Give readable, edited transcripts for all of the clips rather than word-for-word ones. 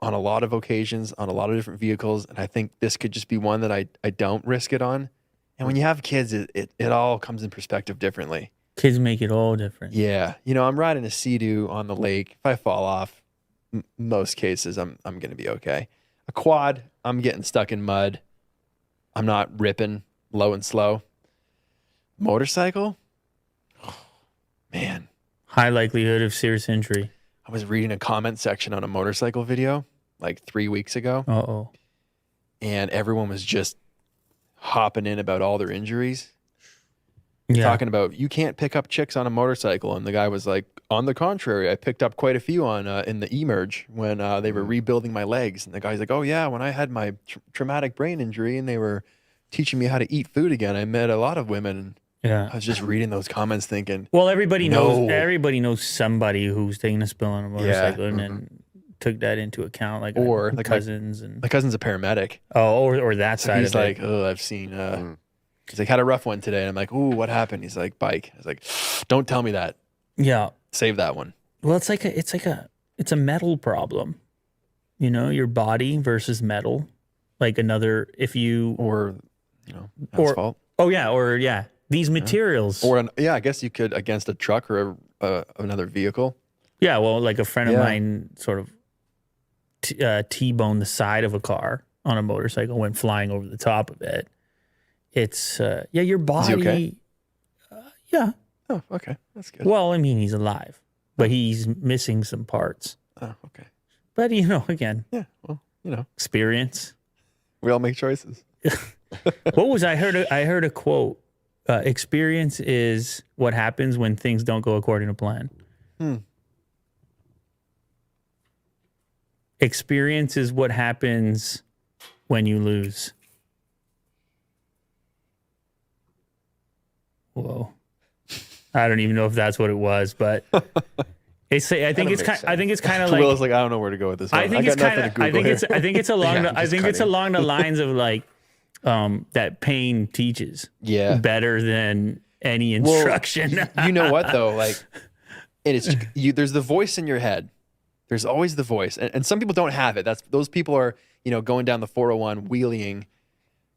on a lot of occasions, on a lot of different vehicles, and I think this could just be one that I don't risk it on. And when you have kids, it all comes in perspective differently. Kids make it all different. Yeah, I'm riding a Sea-Doo on the lake. If I fall off, most cases I'm going to be okay. A quad, I'm getting stuck in mud. I'm not ripping low and slow. Motorcycle, man. High likelihood of serious injury. I was reading a comment section on a motorcycle video like 3 weeks ago. Uh-oh. And everyone was just hopping in about all their injuries. Yeah. Talking about, you can't pick up chicks on a motorcycle. And the guy was like, on the contrary, I picked up quite a few on in the emerge when they were rebuilding my legs. And the guy's like, oh yeah, when I had my traumatic brain injury and they were teaching me how to eat food again, I met a lot of women. Yeah. I was just reading those comments thinking, well, everybody No. knows somebody who's taking a spill on a motorcycle and then took that into account, like Or, like, cousins my cousin's a paramedic. or that So side he's of like, it. oh, I've seen, he's like, had a rough one today. And I'm like, ooh, what happened? He's like, bike. I was like, don't tell me that. Yeah. Save that one. Well, it's a metal problem. Your body versus metal. Like another, if you Or, Or- asphalt. these materials. Or, I guess you could against a truck or another vehicle. Yeah, well, like a friend of Yeah. mine sort of T-boned the side of a car on a motorcycle, went flying over the top of it. It's, your body. Is he okay? Yeah. Oh, okay. That's good. Well, I mean, he's alive, but he's missing some parts. Oh, okay. But, again, Yeah. Well, experience. we all make choices. What was I heard a quote. Experience is what happens when things don't go according to plan. Experience is what happens when you lose. Whoa. I don't even know if that's what it was, but I think it's kind of like Will is like, I don't know where to go with this. I think got it's nothing kind to of Google I think it's along Yeah, the, I'm I just think it's cutting. along the lines of like that pain teaches Yeah. better than any instruction. You know what though? Like, it's there's the voice in your head. There's always the voice, and some people don't have it. Those people are going down the 401 wheeling,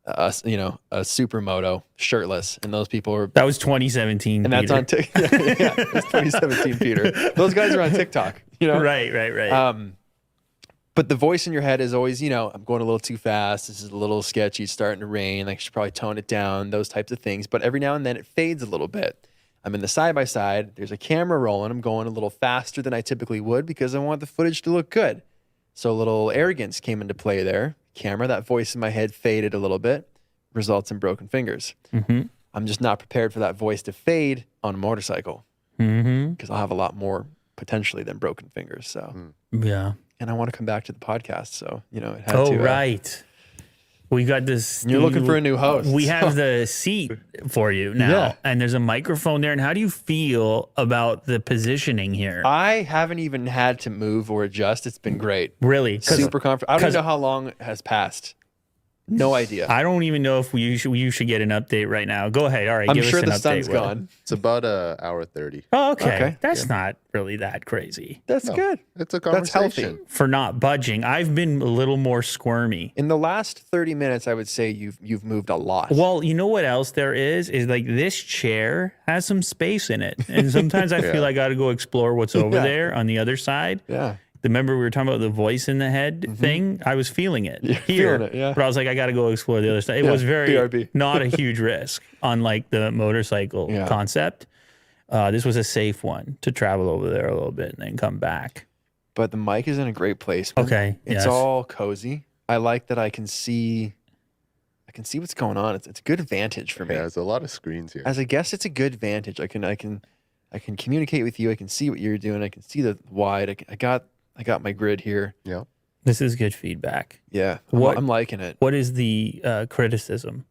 a supermoto shirtless, and those people are. That was 2017, And that's Peter. on TikTok. Yeah, it's 2017, Peter. Those guys are on TikTok. Right. But the voice in your head is always, I'm going a little too fast. This is a little sketchy. It's starting to rain. I should probably tone it down. Those types of things. But every now and then it fades a little bit. I'm in the side-by-side. There's a camera rolling. I'm going a little faster than I typically would because I want the footage to look good. So a little arrogance came into play there. Camera, that voice in my head faded a little bit. Results in broken fingers. Mm-hmm. I'm just not prepared for that voice to fade on a motorcycle Mm-hmm. because I'll have a lot more potentially than broken fingers. So, Yeah. and I want to come back to the podcast. So, it had Oh, to. right. We got this. You're looking for a new host. We have the seat for you now, Yeah. and there's a microphone there. And how do you feel about the positioning here? I haven't even had to move or adjust. It's been great. Really? 'Cause Super comfortable. I don't 'cause- know how long has passed. No idea. I don't even know if you should get an update right now. Go ahead. All right. I'm give sure us an the sun's update, Will. gone. It's about an hour 30. Oh, okay. Okay. That's not really that crazy That's No, good. It's a That's conversation. healthy. for not budging. I've been a little more squirmy. In the last 30 minutes, I would say you've moved a lot. Well, you know what else there is like this chair has some space in it. And sometimes I feel I got to go explore what's over Yeah. there on the other side. Yeah. Remember we were talking about the voice in the head thing? I was feeling it here. feeling it, yeah. But I was like, I got to go explore the other side. It Yeah, was very BRB. not a huge risk, unlike the motorcycle Yeah. concept. This was a safe one to travel over there a little bit and then come back. But the mic is in a great place. man. Okay, It's yes. all cozy. I like that I can see what's going on. It's a good vantage for me. Yeah, there's a lot of screens here. As a guest, it's a good vantage. I can communicate with you. I can see what you're doing. I can see the wide. I got my grid here. Yeah. This is good feedback. Yeah. What- I'm liking it. What is the criticism?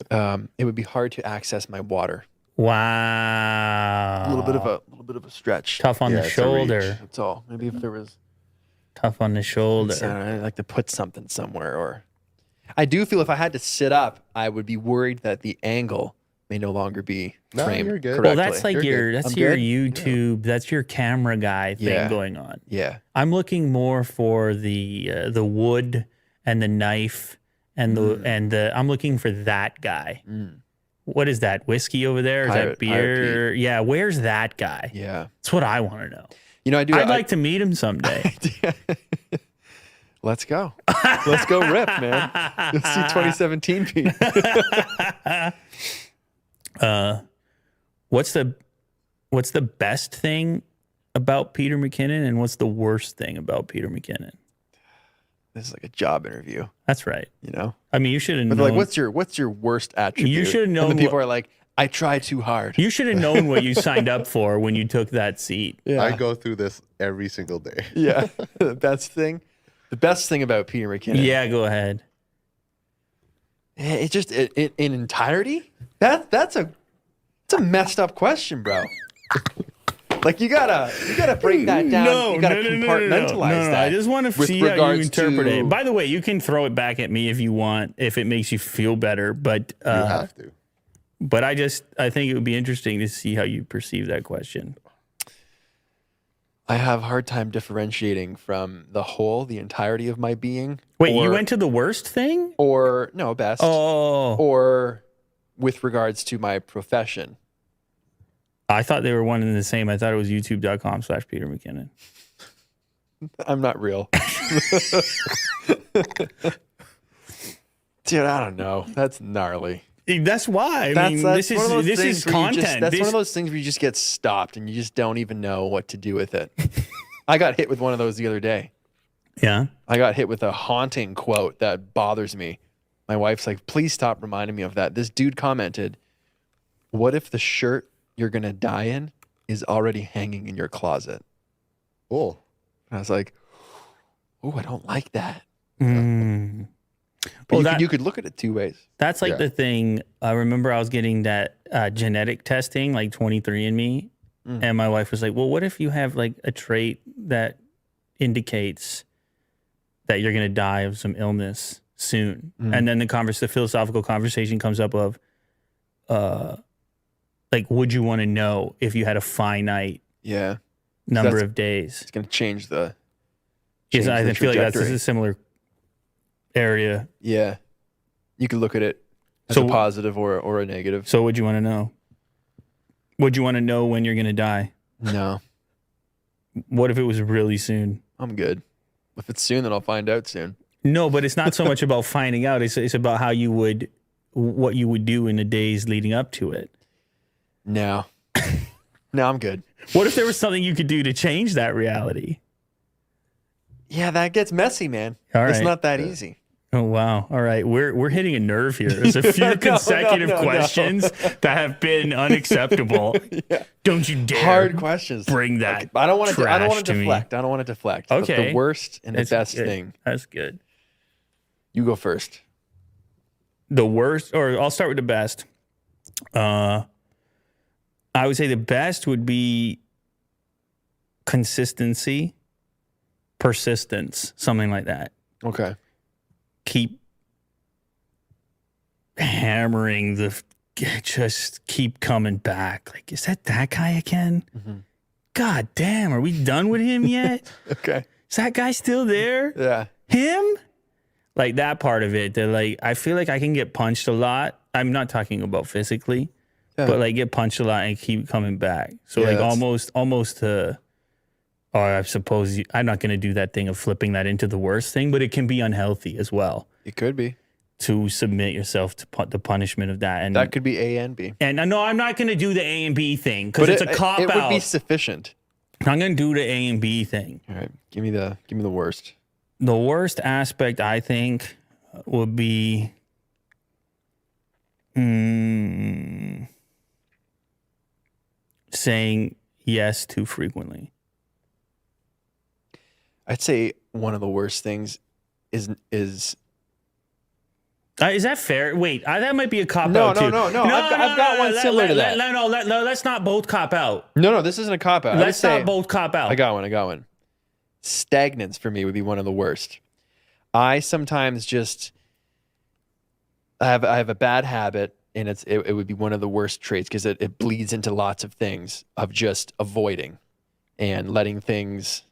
It would be hard to access my water. Wow. A little bit of a stretch. Tough on Yeah, the it's a reach. shoulder. That's all. Maybe if there was Tough on the shoulder. I'd like to put something somewhere. Or I do feel if I had to sit up, I would be worried that the angle may no longer be No, framed you're good. correctly. Well, that's like You're your good. that's I'm your good? YouTube, that's your camera guy thing Yeah. going on. yeah. I'm looking more for the wood and the knife and the I'm looking for that guy. Mm. What is that? Whiskey over there? Is that Pirate beer? Yeah, where's that guy? Yeah. That's what I want to know. You know, I do. I'd like to meet him someday. Let's go. Let's go rip, man. Let's see 2017 Pete. What's the best thing about Peter McKinnon and what's the worst thing about Peter McKinnon? This is like a job interview, That's right. you know? I mean, you should have But known. like, what's your worst attribute? You should've known And the people what- are like, I try too hard. You should have known what you signed up for when you took that seat. Yeah. I go through this every single day. Yeah. The best thing about Peter McKinnon. Yeah, go ahead. It just in entirety. That's a messed up question, bro. Like you gotta break that down. You gotta compartmentalize that. I just want to with see how you regards interpret to- it. By the way, you can throw it back at me if you want, if it makes you feel better. But You have to. but I think it would be interesting to see how you perceive that question. I have a hard time differentiating from the entirety of my being. Wait, you or- went to the worst thing? or no best, Oh, or with regards to my profession. I thought they were one and the same. I thought it was youtube.com/Peter McKinnon. I'm not real. Dude, I don't know. That's gnarly. That's why. I That's mean, one this of those is things where you just- content. That's This- one of those things where you just get stopped and you just don't even know what to do with it. I got hit with one of those the other day. yeah. I got hit with a haunting quote that bothers me. My wife's like, please stop reminding me of that. This dude commented, what if the shirt you're going to die in is already hanging in your closet? Oh, And I was like, oh, I don't like that. Mm. But Well, you could look at it two ways. That's like Yeah. the thing. I remember I was getting that genetic testing, like 23andMe, and my wife was like, "Well, what if you have like a trait that indicates that you're going to die of some illness soon?" And then the philosophical conversation comes up of, like, would you want to know if you had a finite Yeah. number That's- of days? It's going to change the. Because change I the feel like that's trajectory. a similar area. Yeah. You could look at it as So- a positive or a negative. So, would you want to know? Would you want to know when you're going to die? No, What if it was really soon? I'm good. If it's soon, then I'll find out soon. No, but it's not so much about finding out. It's about what you would do in the days leading up to it. No. No, I'm good. What if there was something you could do to change that reality? Yeah, that gets messy, man. All It's right. not that easy. Oh wow! All right, we're hitting a nerve here. There's a few No, consecutive no. questions that have been unacceptable. Don't you dare! Hard questions. bring that Okay, but I don't want to. I don't trash want to to me. deflect. I don't want to deflect. But Okay. the worst and the That's best good. thing. That's good. You go first. The worst, or I'll start with the best. I would say the best would be consistency, persistence, something like that. Okay. Keep hammering just keep coming back. Like, is that guy again? Mm-hmm. God damn, are we done with him yet? Okay. Is that guy still there? Yeah. Him? Like that part of it. That like I feel like I can get punched a lot. I'm not talking about physically, Yeah. but like get punched a lot and keep coming back. So Yeah, like that's- almost or I suppose I'm not going to do that thing of flipping that into the worst thing, but it can be unhealthy as well It could be. to submit yourself to the punishment of that. And That could be A and B. and no, I'm not going to do the A and B thing because it's a cop It would out. be sufficient. I'm going to do the A and B thing. All right. Give me the worst. The worst aspect, I think, would be saying yes too frequently. I'd say one of the worst things is Is that fair? Wait, that might be a cop No, out no, too. no. I've got one similar to that. Let's not both cop out. no. This isn't a cop out. Let's not both cop out. I got one. Stagnance for me would be one of the worst. I sometimes just I have a bad habit and it would be one of the worst traits because it bleeds into lots of things of just avoiding and letting things,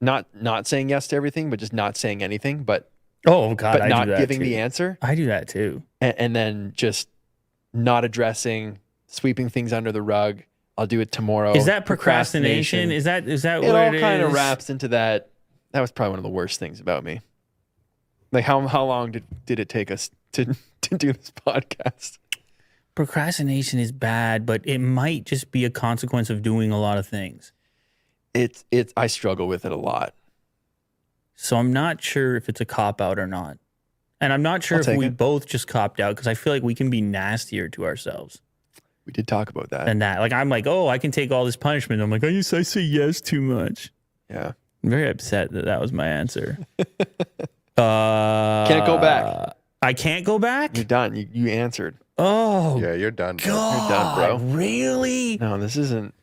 not saying yes to everything, but just not saying anything, but Oh God, I not do that giving too. the answer, I do that too. and then just not addressing, sweeping things under the rug. I'll do it tomorrow. Is that procrastination? Is that it what all it kind of is? wraps into that? That was probably one of the worst things about me. Like how long did it take us to do this podcast? Procrastination is bad, but it might just be a consequence of doing a lot of things. It's I struggle with it a lot. So I'm not sure if it's a cop out or not. And I'm not sure I'll if take we it. both just copped out because I feel like we can be nastier to ourselves We did talk about that. than that. Like I'm like, oh, I can take all this punishment. I'm like, I say yes too much. Yeah. I'm very upset that was my answer. Can't go back. I can't go back? You're done. You answered. Oh, Yeah, you're done. bro. God. You're done, bro. Really? No, this isn't.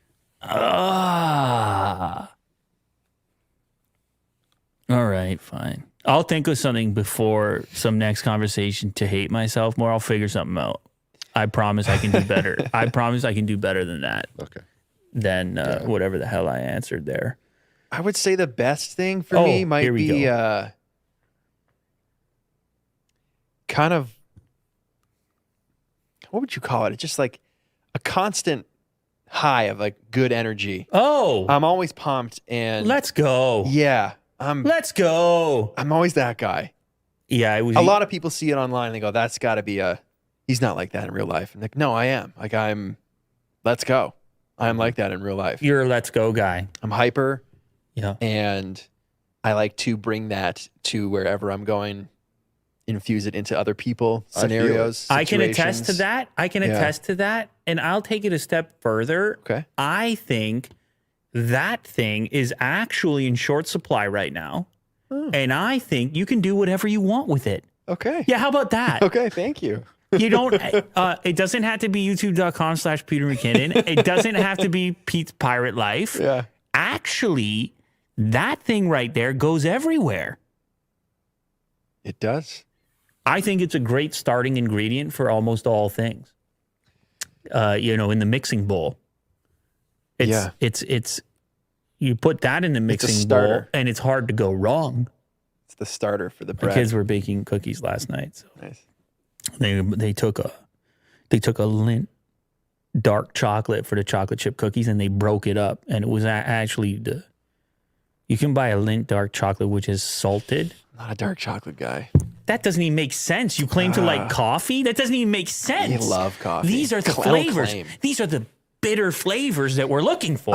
Ah. All right, fine. I'll think of something before some next conversation to hate myself more. I'll figure something out. I promise I can do better. I promise I can do better than that, Okay. than whatever the hell I answered there. I would say the best thing for Oh, me might here we be go. kind of, what would you call it? It's just like a constant high of like good energy. Oh, I'm always pumped and let's go. yeah, Let's go. I'm always that guy. Yeah, it was A lot of people see it online and they go, that's got to be he's not like that in real life. I'm like, no, I am. Like let's go. I'm like that in real life. You're a let's go guy. I'm hyper Yeah. and I like to bring that to wherever I'm going, infuse it into other people, I feel it. scenarios. I can attest to situations. that. I can Yeah. attest to that. And I'll take it a step further. Okay. I think that thing is actually in short supply right now. Oh. And I think you can do whatever you want with it. Okay. Yeah, how about that? Okay. Thank you. You don't, it doesn't have to be youtube.com/Peter McKinnon. It doesn't have to be Pete's Pirate Life. Yeah. Actually, that thing right there goes everywhere. It does. I think it's a great starting ingredient for almost all things. In the mixing bowl. It's you put that in the mixing bowl starter. and it's hard to go wrong. It's the starter for the The bread. kids were baking cookies last night. So Nice. they took a Lindt dark chocolate for the chocolate chip cookies and they broke it up, and it was actually you can buy a Lindt dark chocolate which is salted. Not a dark chocolate guy. That doesn't even make sense. You claim to like coffee? That doesn't even make sense. You love coffee. These are the Don't flavors. claim. These are the bitter flavors that we're looking for.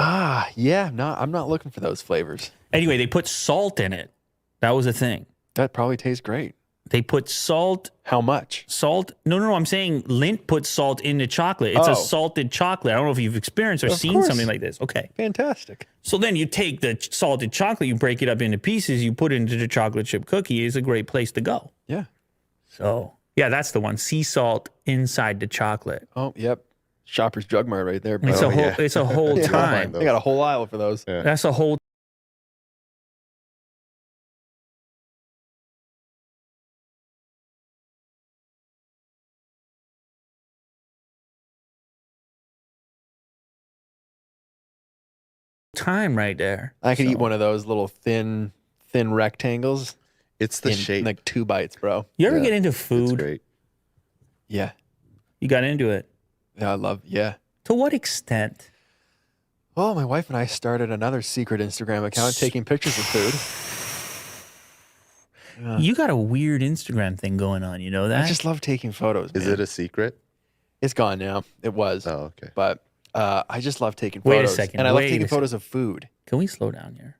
Yeah. No, I'm not looking for those flavors. Anyway, they put salt in it. That was a thing. That probably tastes great. They put salt. How much? No. I'm saying Lindt puts salt in the chocolate. It's Oh. a salted chocolate. I don't know if you've experienced or Of seen course. something like this. Okay. Fantastic. So then you take the salted chocolate, you break it up into pieces, you put it into the chocolate chip cookie. It's a great place to go. Yeah. So, yeah, that's the one. Sea salt inside the chocolate. Oh, yep. Shoppers Drug Mart right there, bro. It's a whole, yeah. it's a whole Yeah. time. They got a whole aisle for those. Yeah. That's a whole time right there. I could So, eat one of those little thin rectangles It's the in shape. like 2 bites, bro. You ever Yeah, get into it's food? great. Yeah. You got into it. Yeah, I love, yeah. To what extent? Well, my wife and I started another secret Instagram account taking pictures of food. You got a weird Instagram thing going on. You know that? I just love taking photos. Is man. it a secret? It's gone now. It was. Oh, okay. But I just love taking Wait a photos. second, And I love wait taking a photos of food. Can we slow down here?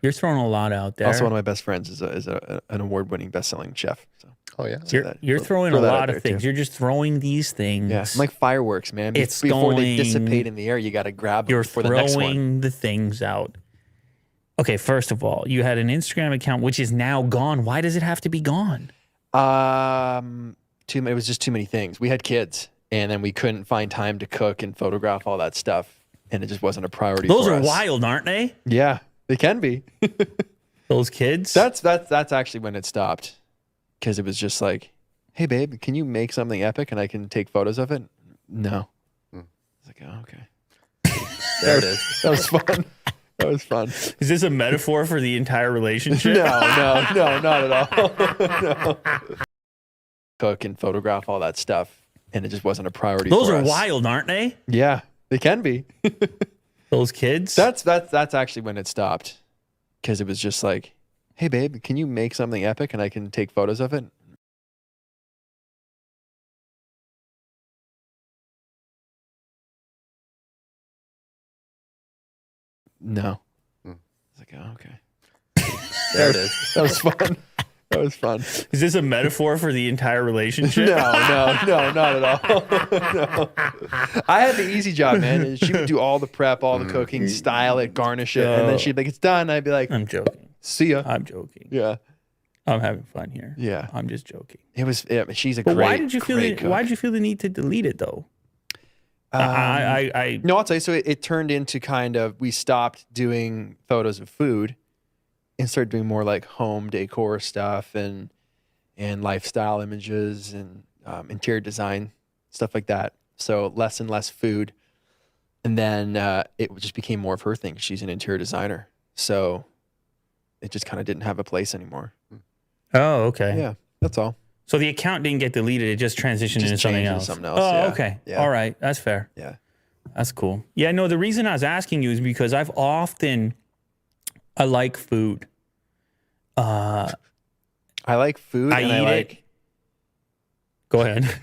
You're throwing a lot out there. Also, one of my best friends is an award-winning best-selling chef. So Oh, yeah. You're throwing throw a that out lot there, of things. too. You're just throwing these things. yeah, I'm like fireworks, man. It's Before they going- dissipate in the air, you got to grab them You're for the next one. throwing the things out. Okay, first of all, you had an Instagram account which is now gone. Why does it have to be gone? It was just too many things. We had kids, and then we couldn't find time to cook and photograph all that stuff, and it just wasn't a priority. Those for are us. wild, aren't they? Yeah, they can be. Those kids. That's actually when it stopped, because it was just like hey babe, can you make something epic and I can take photos of it? No. It's like, oh, okay. There it is. That was fun. That was fun. Is this a metaphor for the entire relationship? No, not at all. No. Cook and photograph all that stuff, and it just wasn't a priority. Those for are us. wild, aren't they? Yeah, they can be. Those kids. That's actually when it stopped, because it was just like, hey babe, can you make something epic and I can take photos of it? No. It's like, oh, okay. There it is. That was fun. That was fun. Is this a metaphor for the entire relationship? No, not at all. No. I had the easy job, man. And she would do all the prep, all the cooking, style it, garnish it, and then she'd be like, it's done. I'd be like, I'm joking. see ya. I'm joking. Yeah. I'm having fun here. Yeah. I'm just joking. It was, she's a But great, why did you feel great cook. why did you feel the need to delete it though? No, I'll tell you. So it turned into kind of, we stopped doing photos of food and started doing more like home decor stuff and lifestyle images and interior design, stuff like that. So less and less food. And then it just became more of her thing. She's an interior designer. So it just kind of didn't have a place anymore. Oh, okay. Yeah, that's all. So the account didn't get deleted; it just transitioned Just into something changed into else. something else, Oh, yeah. okay. Yeah. All right, that's fair. Yeah. That's cool. Yeah, no, the reason I was asking you is because I like food. I like food. I and eat I like, it. Go ahead.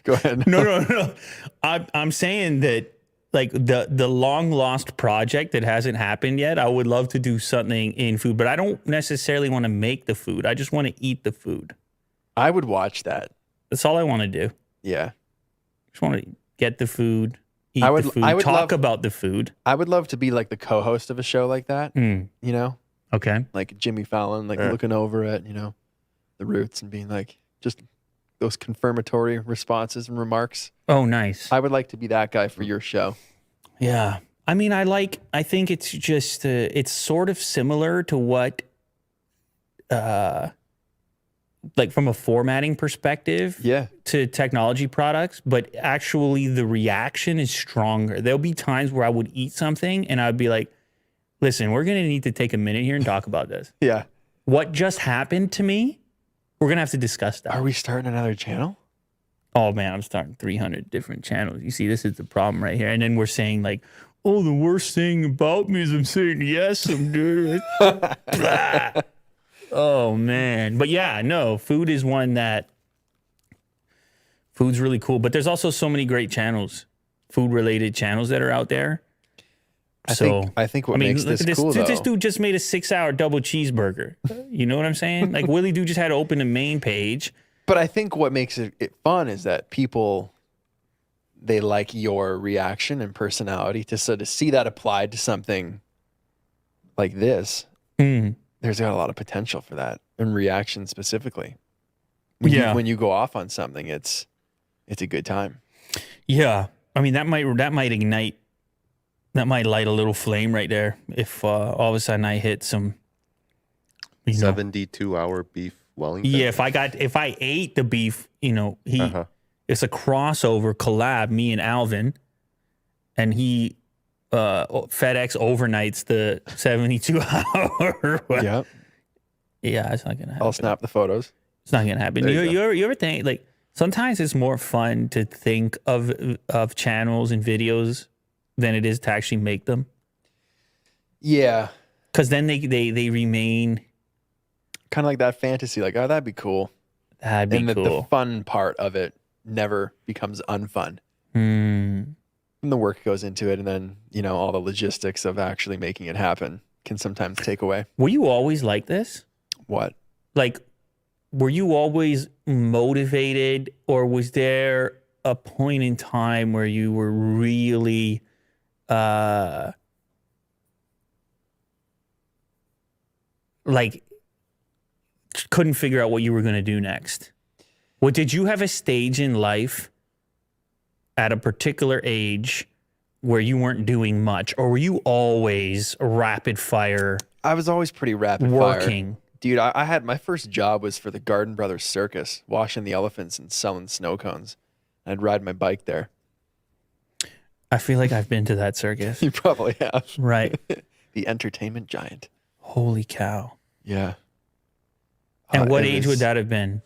Go ahead. No. I'm saying that like the long lost project that hasn't happened yet. I would love to do something in food, but I don't necessarily want to make the food. I just want to eat the food. I would watch that. That's all I want to do. Yeah. Just want to get the food, eat I would- the food, I would talk love- about the food. I would love to be like the co-host of a show like that, you know, Okay. like Jimmy Fallon, like looking over at, you know, the roots and being like, just those confirmatory responses and remarks. Oh, nice. I would like to be that guy for your show. Yeah. I mean, I think it's just, it's sort of similar to what, like from a formatting perspective Yeah. to technology products, but actually the reaction is stronger. There'll be times where I would eat something and I'd be like, listen, we're going to need to take a minute here and talk about this. Yeah. What just happened to me? We're going to have to discuss that. Are we starting another channel? Oh man, I'm starting 300 different channels. You see, this is the problem right here. And then we're saying like, oh, the worst thing about me is I'm saying yes, I'm doing it. Oh man. But yeah, no, food is one that food's really cool. But there's also so many great channels, food related channels that are out there. I think what makes look this at this, cool, this though. dude just made a 6-hour double cheeseburger. You know what I'm saying? Like Willie Dude just had to open a main page. But I think what makes it fun is that people, they like your reaction and personality to see that applied to something like this. There's got a lot of potential for that and reaction specifically. When you go off on something, it's a good time. Yeah. I mean, that might ignite, that might light a little flame right there. If all of a sudden I hit some, 72-hour beef Wellington. yeah, if I ate the beef, it's a crossover collab, me and Alvin, and he FedEx overnights the 72 hour. Yep. Yeah, it's not gonna happen. I'll snap the photos. It's not gonna happen. There you You ever think like sometimes it's more fun to think of channels and videos than it is to actually make them, Yeah. because then they remain. Kind of like that fantasy, like, oh, that'd be cool. That'd be And the cool. fun part of it never becomes unfun. Hmm. And the work goes into it, and then, all the logistics of actually making it happen can sometimes take away. Were you always like this? What? Like, were you always motivated, or was there a point in time where you were really like couldn't figure out what you were going to do next? What did you have a stage in life at a particular age where you weren't doing much, or were you always rapid fire I was always pretty rapid fire. working? Dude, I had my first job was for the Garden Brothers Circus, washing the elephants and selling snow cones. I'd ride my bike there. I feel like I've been to that circus. You probably have. Right. The entertainment giant. Holy cow. Yeah. And what it age was- would that have been?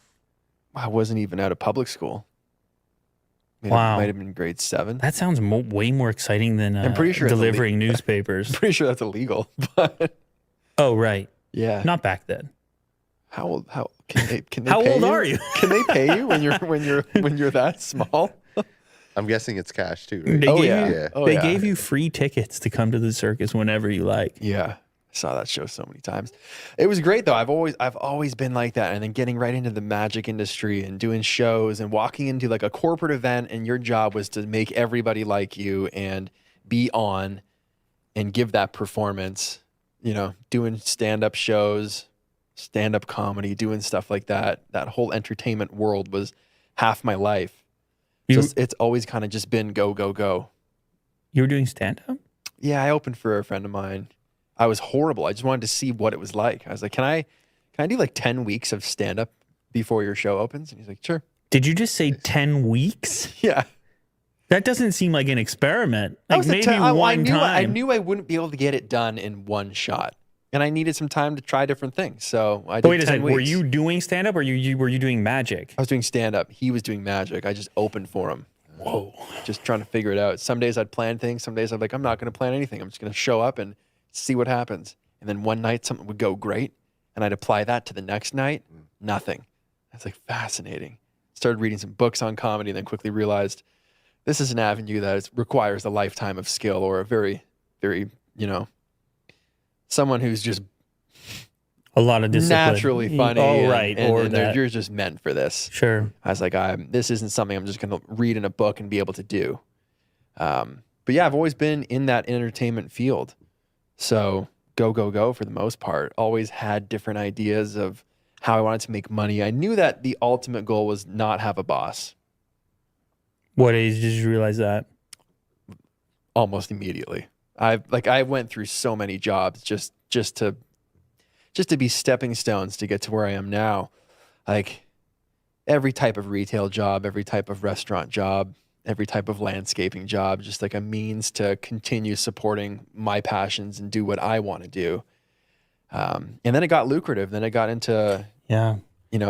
I wasn't even out of public school. Wow. Might have been grade 7. That sounds way more exciting than I'm pretty sure it's delivering newspapers. Pretty sure that's illegal. But Oh, right. yeah. Not back then. How can they How pay old are you? Can they pay you when you're that small? I'm guessing it's cash too, right? They Oh gave yeah. you, Yeah. Oh, they yeah. gave you free tickets to come to the circus whenever you like. Yeah. I saw that show so many times. It was great though. I've always been like that. And then getting right into the magic industry and doing shows and walking into like a corporate event, and your job was to make everybody like you and be on and give that performance, you know, doing stand-up shows, stand-up comedy, doing stuff like that. That whole entertainment world was half my life. You, It's always kind of just been go, go, go. you were doing stand up? Yeah, I opened for a friend of mine. I was horrible. I just wanted to see what it was like. I was like, can I do like 10 weeks of stand up before your show opens? And he's like, sure. Did you just say 10 weeks? Yeah. That doesn't seem like an experiment. That Like was the maybe te- I one knew, I time. knew I wouldn't be able to get it done in one shot. And I needed some time to try different things. So I did Wait a 10 second. weeks. Were you doing stand up or were you doing magic? I was doing stand up. He was doing magic. I just opened for him. Whoa. Just trying to figure it out. Some days I'd plan things. Some days I'm like, I'm not going to plan anything. I'm just going to show up and see what happens. And then one night something would go great, and I'd apply that to the next night. Nothing. That's like fascinating. Started reading some books on comedy, and then quickly realized this is an avenue that requires a lifetime of skill, or a very, very, someone who's just A lot of discipline. naturally funny. Oh, right. And or that. you're just meant for this. Sure. I was like, this isn't something I'm just going to read in a book and be able to do. But yeah, I've always been in that entertainment field. So go for the most part. Always had different ideas of how I wanted to make money. I knew that the ultimate goal was not have a boss What age did you realize that? almost immediately. I went through so many jobs just to be stepping stones to get to where I am now. Like every type of retail job, every type of restaurant job, every type of landscaping job, just like a means to continue supporting my passions and do what I want to do. And then it got lucrative. Then I got into, Yeah.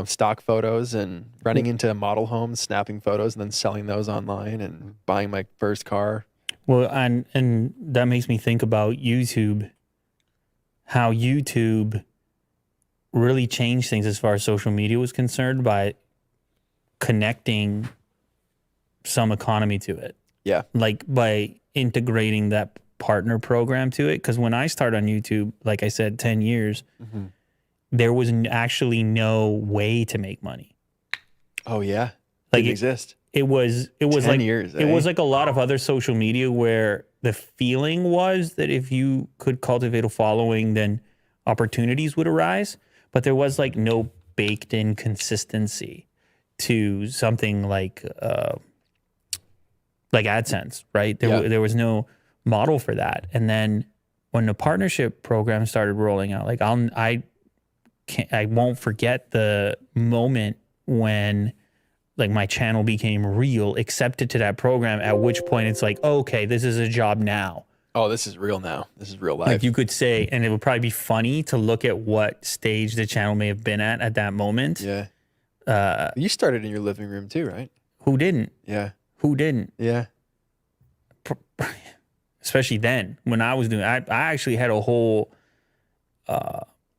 stock photos and running into model homes, snapping photos and then selling those online and buying my first car. Well, and that makes me think about YouTube, how YouTube really changed things as far as social media was concerned by connecting some economy to it. Yeah. Like by integrating that partner program to it. Because when I started on YouTube, like I said, 10 years, there was actually no way to make money. Oh yeah. Like Didn't exist. It was 10 like years, it eh? was like a lot of other social media where the feeling was that if you could cultivate a following, then opportunities would arise. But there was like no baked in consistency to something like AdSense, right? There was no model for that. And then when the partnership program started rolling out, like I won't forget the moment when like my channel became real, accepted to that program, at which point it's like, okay, this is a job now. Oh, this is real now. This is real life. Like you could say, and it would probably be funny to look at what stage the channel may have been at that moment. Yeah. You started in your living room too, right? Who didn't? Yeah. Who didn't? Yeah. Especially then when I was doing, I actually had a whole,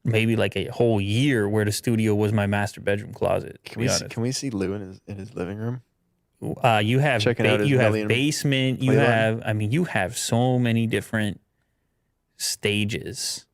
maybe like a whole year where the studio was my master bedroom closet. To be honest. Can we see Lou in his living room? You have Checking out his you have million basement. You play have you have so many different stages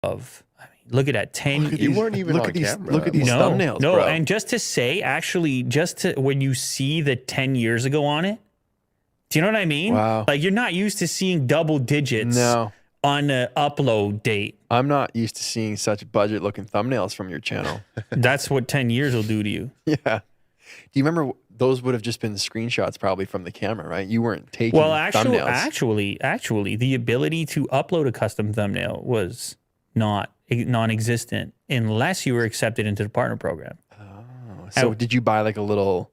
of. I mean, look at that 10. You weren't even look on at these, camera. Look at these no, thumbnails, no, bro. and just to say, actually, when you see the 10 years ago on it, do you know what I mean? Wow. Like you're not used to seeing double digits No, on the upload date. I'm not used to seeing such budget-looking thumbnails from your channel. That's what 10 years will do to you. Yeah. Do you remember those would have just been screenshots probably from the camera, right? You weren't taking Well, thumbnails. actually, the ability to upload a custom thumbnail was non-existent unless you were accepted into the partner program. So did you buy like a little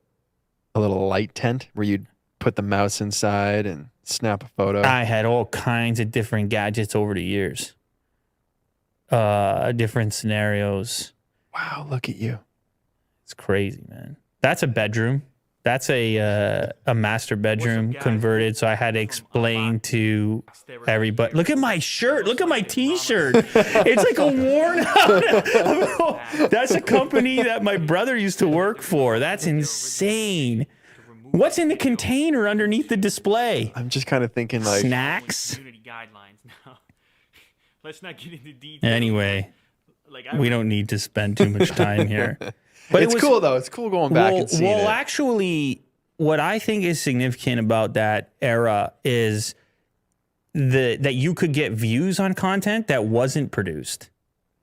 light tent where you'd put the mouse inside and snap a photo? I had all kinds of different gadgets over the years, different scenarios. Wow, look at you. It's crazy, man. That's a bedroom. That's a master bedroom converted. So I had to explain to everybody. Look at my shirt. Look at my T-shirt. It's like a worn out. That's a company that my brother used to work for. That's insane. What's in the container underneath the display? I'm just kind of thinking like, Snacks. Community guidelines now. Let's not get into detail. Anyway, Like we don't need to spend too much time here. But it's cool though. It's cool going back and seeing it. Actually, what I think is significant about that era is that you could get views on content that wasn't produced.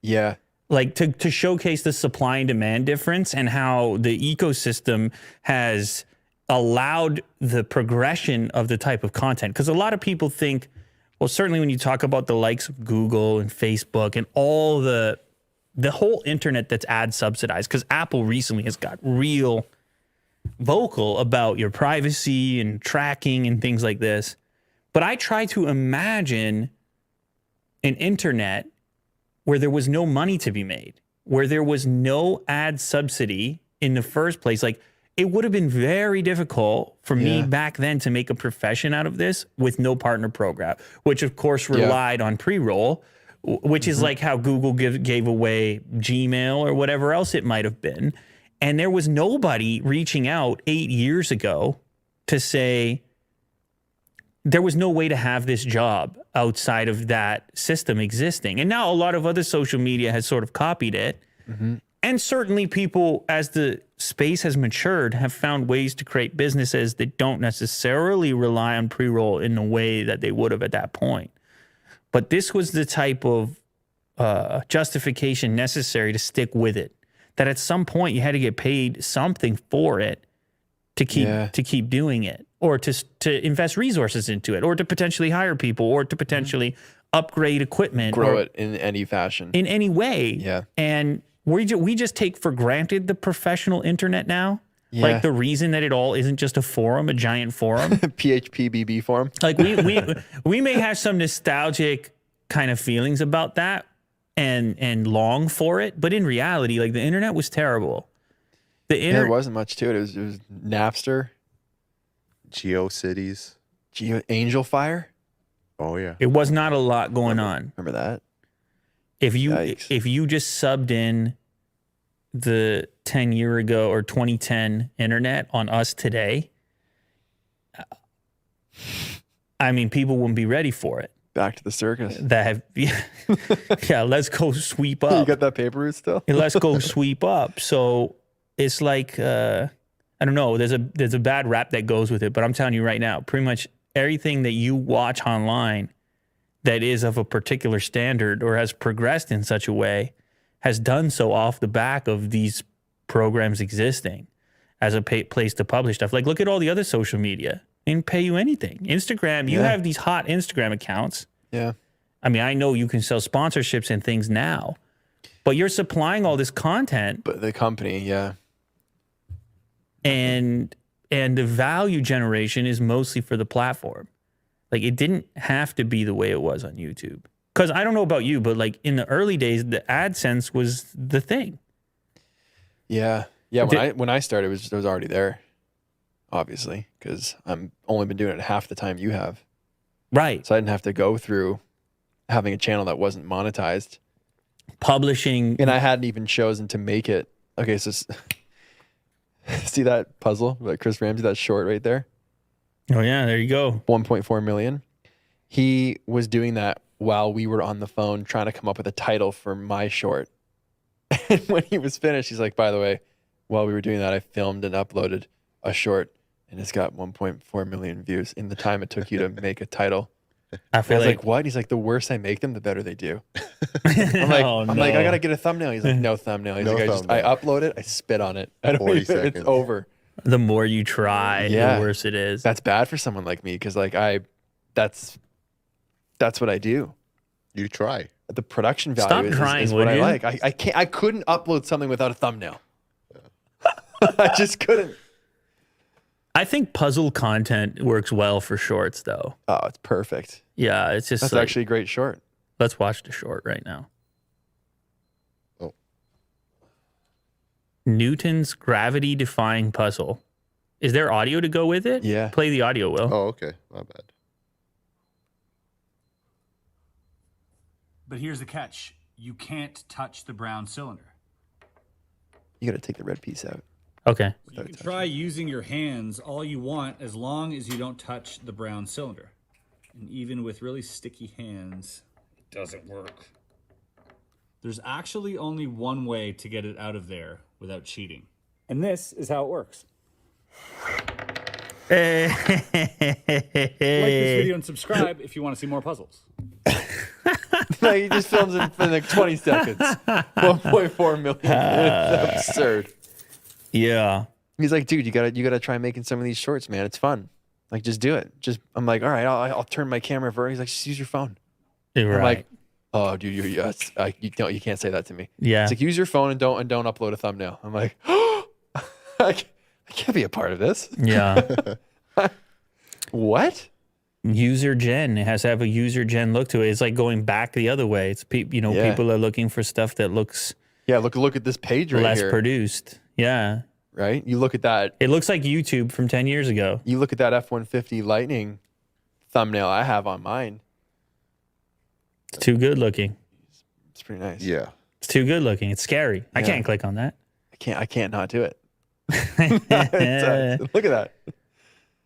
Yeah. Like to showcase the supply and demand difference and how the ecosystem has allowed the progression of the type of content. Because a lot of people think, well, certainly when you talk about the likes of Google and Facebook and all the whole internet that's ad subsidized, because Apple recently has got real vocal about your privacy and tracking and things like this. But I try to imagine an internet where there was no money to be made, where there was no ad subsidy in the first place. Like it would have been very difficult for me back then to make a profession out of this with no partner program, which of course relied on pre-roll, which is like how Google gave away Gmail or whatever else it might have been. And there was nobody reaching out 8 years ago to say there was no way to have this job outside of that system existing. And now a lot of other social media has sort of copied it. And certainly people, as the space has matured, have found ways to create businesses that don't necessarily rely on pre-roll in the way that they would have at that point. But this was the type of justification necessary to stick with it. That at some point you had to get paid something for it to keep doing it, or to invest resources into it, or to potentially hire people, or to potentially upgrade equipment, Grow it in any fashion. in any way. Yeah. And we just take for granted the professional internet now. Yeah. Like the reason that it all isn't just a forum, a giant forum. PHP BB form. Like we may have some nostalgic kind of feelings about that and long for it, but in reality, like the internet was terrible. There wasn't much to it. It was Napster, GeoCities. Angel Fire. Oh yeah. It was not a lot going on. Remember that? If you Yikes. just subbed in the 10 year ago or 2010 internet on us today, I mean, people wouldn't be ready for it. Back to the circus. Yeah, let's go sweep up. You got that paper route still? Let's go sweep up. So it's like I don't know. There's a bad rap that goes with it, but I'm telling you right now, pretty much everything that you watch online that is of a particular standard or has progressed in such a way has done so off the back of these programs existing as a place to publish stuff. Like, look at all the other social media. They didn't pay you anything. Instagram, you have these hot Instagram accounts. Yeah. I mean, I know you can sell sponsorships and things now, but you're supplying all this content. But the company, yeah. And the value generation is mostly for the platform. Like it didn't have to be the way it was on YouTube. Because I don't know about you, but like in the early days, the AdSense was the thing. Yeah. Yeah. When I started, it was already there, obviously, because I'm only been doing it half the time you have. Right. So I didn't have to go through having a channel that wasn't monetized. Publishing. And I hadn't even chosen to make it. Okay, so see that puzzle, like Chris Ramsey, that short right there? Oh, yeah, there you go. 1.4 million. He was doing that while we were on the phone trying to come up with a title for my short. And when he was finished, he's like, by the way, while we were doing that, I filmed and uploaded a short and it's got 1.4 million views in the time it took you to make a title. I And I feel was like, like, what? He's like, the worse I make them, the better they do. I'm like, oh, I'm like, I no. gotta get a thumbnail. He's like, no thumbnail. He's No like, I thumbnail. upload it, I spit on it. I don't 40 even, it's seconds. over. The more you try, Yeah. the worse it is. That's bad for someone like me because like that's what I do. You try. The production value Stop is trying, what would I you? like. I couldn't upload something without a thumbnail. I just couldn't. I think puzzle content works well for shorts, though. Oh, it's perfect. Yeah, it's just That's like, actually a great short. let's watch the short right now. Oh. Newton's gravity-defying puzzle. Is there audio to go with it? Yeah. Play the audio, Will. Oh, okay. My bad. But here's the catch. You can't touch the brown cylinder. You got to take the red piece out. Okay. You can try using your hands all you want as long as you don't touch the brown cylinder. And even with really sticky hands, it doesn't work. There's actually only one way to get it out of there without cheating. And this is how it works. Like this video and subscribe if you want to see more puzzles. Like he just films it in like 20 seconds. 1.4 million. It's absurd. Yeah. He's like, dude, you gotta try making some of these shorts, man. It's fun. Like, just do it. I'm like, all right, I'll turn my camera over. He's like, just use your phone. Right. I'm like, oh, dude, you can't say that to me. yeah. It's like, use your phone and don't upload a thumbnail. I'm like, I can't be a part of this. Yeah. What? User gen. It has to have a user gen look to it. It's like going back the other way. It's Yeah. people are looking for stuff that looks Yeah, look at this page right less here. produced. Yeah. Right? You look at that. It looks like YouTube from 10 years ago. You look at that F-150 Lightning thumbnail I have on mine. It's too good looking. It's pretty nice. Yeah. It's too good looking. It's scary. I Yeah. can't click on that. I can't not do it. Look at that.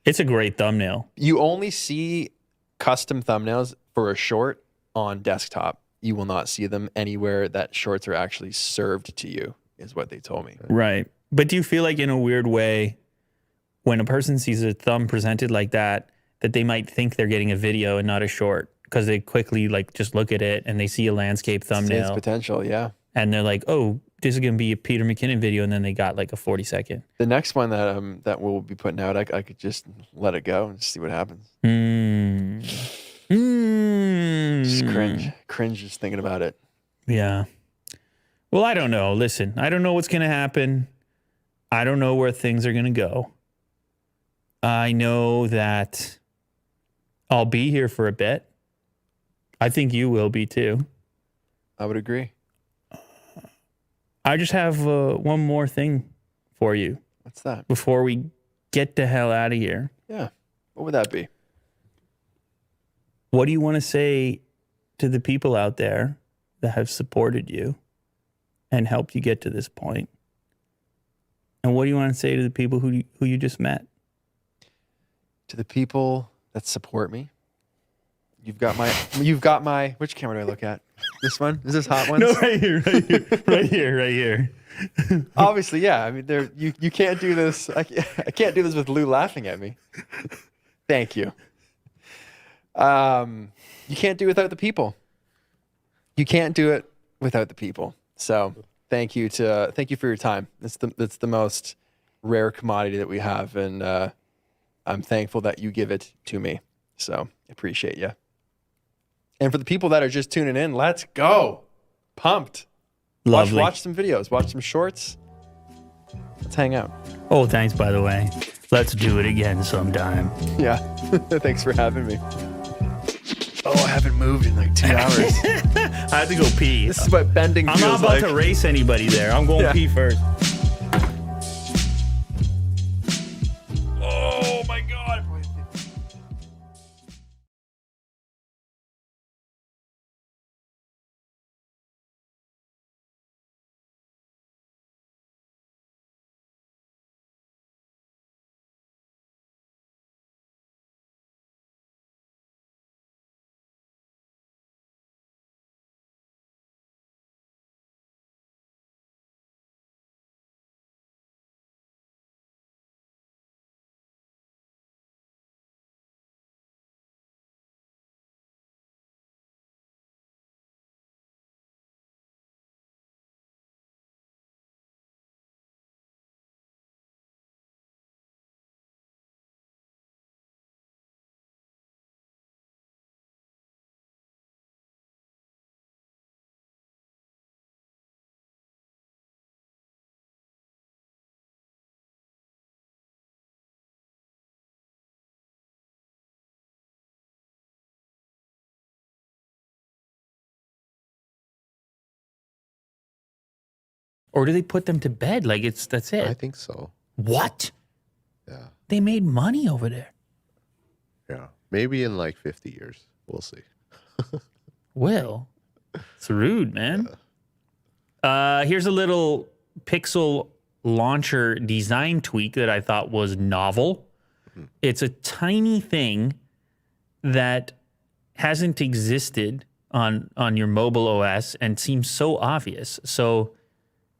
It's a great thumbnail. You only see custom thumbnails for a short on desktop. You will not see them anywhere that shorts are actually served to you, is what they told me. Right. But do you feel like in a weird way, when a person sees a thumb presented like that they might think they're getting a video and not a short because they quickly like just look at it and they see a landscape It's thumbnail potential, yeah. and they're like, oh, this is going to be a Peter McKinnon video. And then they got like a 40-second. The next one that we'll be putting out, I could just let it go and see what happens. Just cringe just thinking about it. Yeah. Well, I don't know. Listen, I don't know what's going to happen. I don't know where things are going to go. I know that I'll be here for a bit. I think you will be too. I would agree. I just have one more thing for you What's that? before we get the hell out of here. Yeah. What would that be? What do you want to say to the people out there that have supported you and helped you get to this point? And what do you want to say to the people who you just met? To the people that support me, you've got my, which camera do I look at? This one? Is this Hot Ones? No, right here, right here. Obviously, yeah. I mean, you can't do this. I can't do this with Lou laughing at me. Thank you. You can't do it without the people. You can't do it without the people. So thank you for your time. It's the most rare commodity that we have, and I'm thankful that you give it to me. So appreciate you. And for the people that are just tuning in, let's go. Pumped. Lovely. Watch some videos. Watch some shorts. Let's hang out. Oh, thanks, by the way. Let's do it again sometime. Yeah. Thanks for having me. Oh, I haven't moved in like 2 hours. I have to go pee. This is what bending I'm feels not about like. to race anybody there. I'm going Yeah. pee first. Or do they put them to bed? Like that's it. I think so. What? Yeah. They made money over there. Yeah. Maybe in like 50 years. We'll see. Will, it's rude, man. Here's a little Pixel launcher design tweak that I thought was novel. It's a tiny thing that hasn't existed on your mobile OS and seems so obvious. So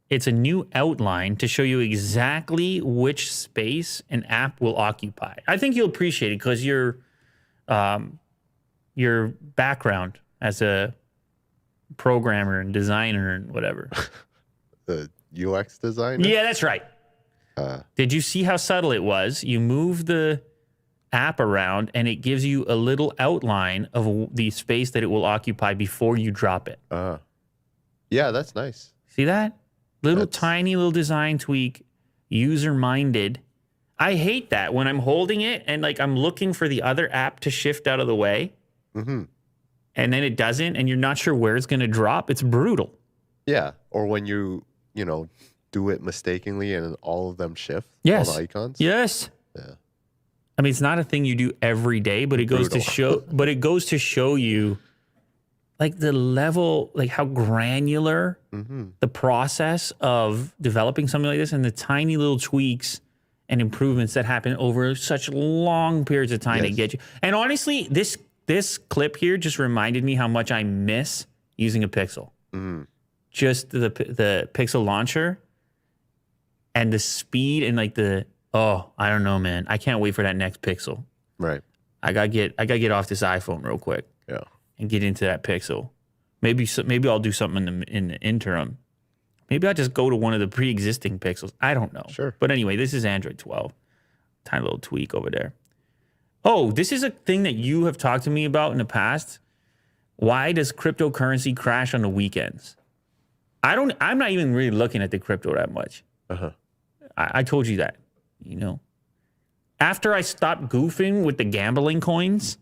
it's a new outline to show you exactly which space an app will occupy. I think you'll appreciate it because your background as a programmer and designer and whatever. The UX designer? Yeah, that's right. Did you see how subtle it was? You move the app around and it gives you a little outline of the space that it will occupy before you drop it. Yeah, that's nice. See that? Tiny little design tweak, user-minded. I hate that when I'm holding it and like I'm looking for the other app to shift out of the way. Mm-hmm. And then it doesn't, and you're not sure where it's going to drop. It's brutal. Yeah. Or when you do it mistakenly and all of them shift. Yes. All the icons. Yes. Yeah. I mean, it's not a thing you do every day, but it goes to show. But it goes to show you, like the level, like how granular the process of developing something like this, and the tiny little tweaks and improvements that happen over such long periods of time to get you. And honestly, this clip here just reminded me how much I miss using a Pixel. Just the Pixel launcher and the speed and like I don't know, man. I can't wait for that next Pixel. Right. I gotta get off this iPhone real quick. Yeah. And get into that Pixel. Maybe I'll do something in the interim. Maybe I'll just go to one of the pre-existing Pixels. I don't know. Sure. But anyway, this is Android 12. Tiny little tweak over there. Oh, this is a thing that you have talked to me about in the past. Why does cryptocurrency crash on the weekends? I'm not even really looking at the crypto that much. I told you that, After I stopped goofing with the gambling coins.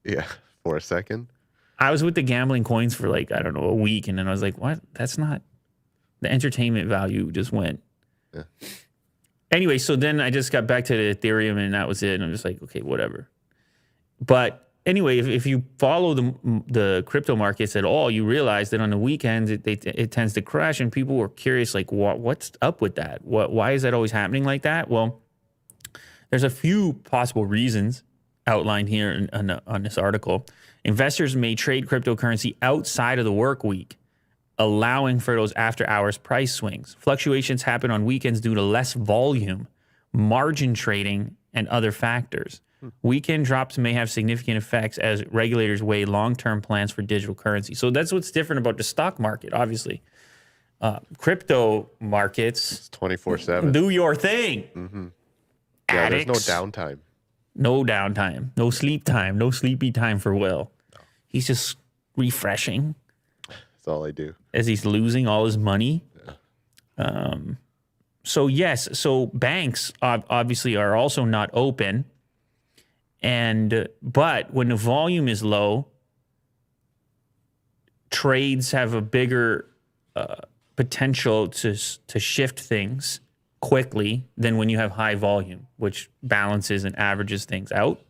Yeah. For a second. I was with the gambling coins for like, I don't know, a week. And then I was like, what? That's not, the entertainment value just went. Yeah. Anyway, so then I just got back to the Ethereum and that was it. And I'm just like, okay, whatever. But anyway, if you follow the crypto markets at all, you realize that on the weekends, it tends to crash and people were curious, like, what's up with that? Why is that always happening like that? Well, there's a few possible reasons outlined here on this article. Investors may trade cryptocurrency outside of the work week, allowing for those after-hours price swings. Fluctuations happen on weekends due to less volume, margin trading, and other factors. Weekend drops may have significant effects as regulators weigh long-term plans for digital currency. So that's what's different about the stock market, obviously. Crypto markets... It's 24/7. Do your thing. Yeah, Addicts. there's no downtime. No downtime, no sleep time, no sleepy time for Will. He's just refreshing That's all I do. as he's losing all his money. So banks obviously are also not open. But when the volume is low, trades have a bigger potential to shift things quickly than when you have high volume, which balances and averages things out.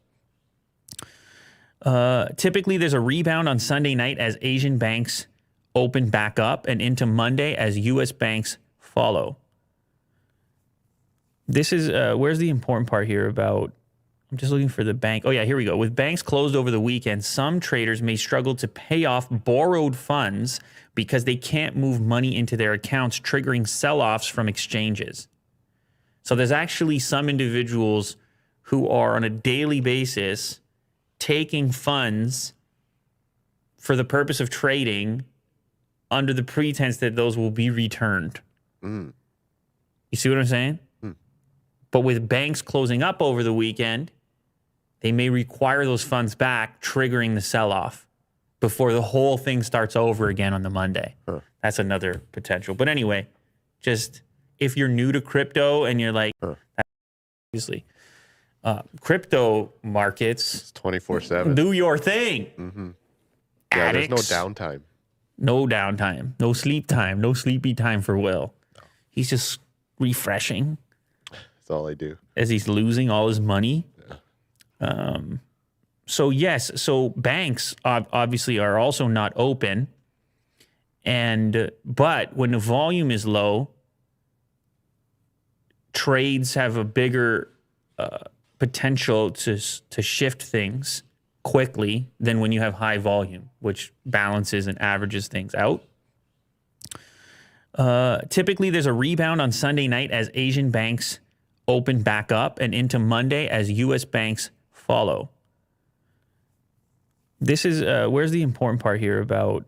Typically, there's a rebound on Sunday night as Asian banks open back up and into Monday as U.S. banks follow. This is, where's the important part here about, I'm just looking for the bank. Oh, yeah, here we go. With banks closed over the weekend, some traders may struggle to pay off borrowed funds because they can't move money into their accounts, triggering sell-offs from exchanges. So there's actually some individuals who are on a daily basis taking funds for the purpose of trading under the pretense that those will be returned. You see what I'm saying? But with banks closing up over the weekend, they may require those funds back, triggering the sell-off before the whole thing starts over again on the Monday. That's another potential. But anyway, just if you're new to crypto and you're like, obviously, crypto markets, It's 24/7. do your thing. Yeah, Addicts. there's no downtime. No downtime, no sleep time, no sleepy time for Will. He's just refreshing That's all I do. as he's losing all his money. So yes, so banks obviously are also not open, but when the volume is low, trades have a bigger potential to shift things quickly than when you have high volume, which balances and averages things out. Typically, there's a rebound on Sunday night as Asian banks open back up and into Monday as U.S. banks follow. This is where's the important part here about?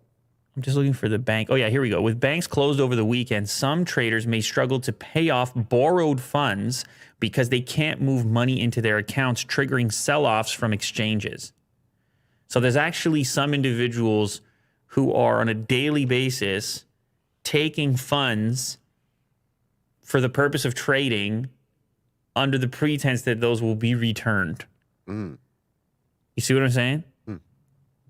I'm just looking for the bank. Oh, yeah, here we go. With banks closed over the weekend, some traders may struggle to pay off borrowed funds because they can't move money into their accounts, triggering sell-offs from exchanges. So there's actually some individuals who are on a daily basis taking funds for the purpose of trading under the pretense that those will be returned. You see what I'm saying?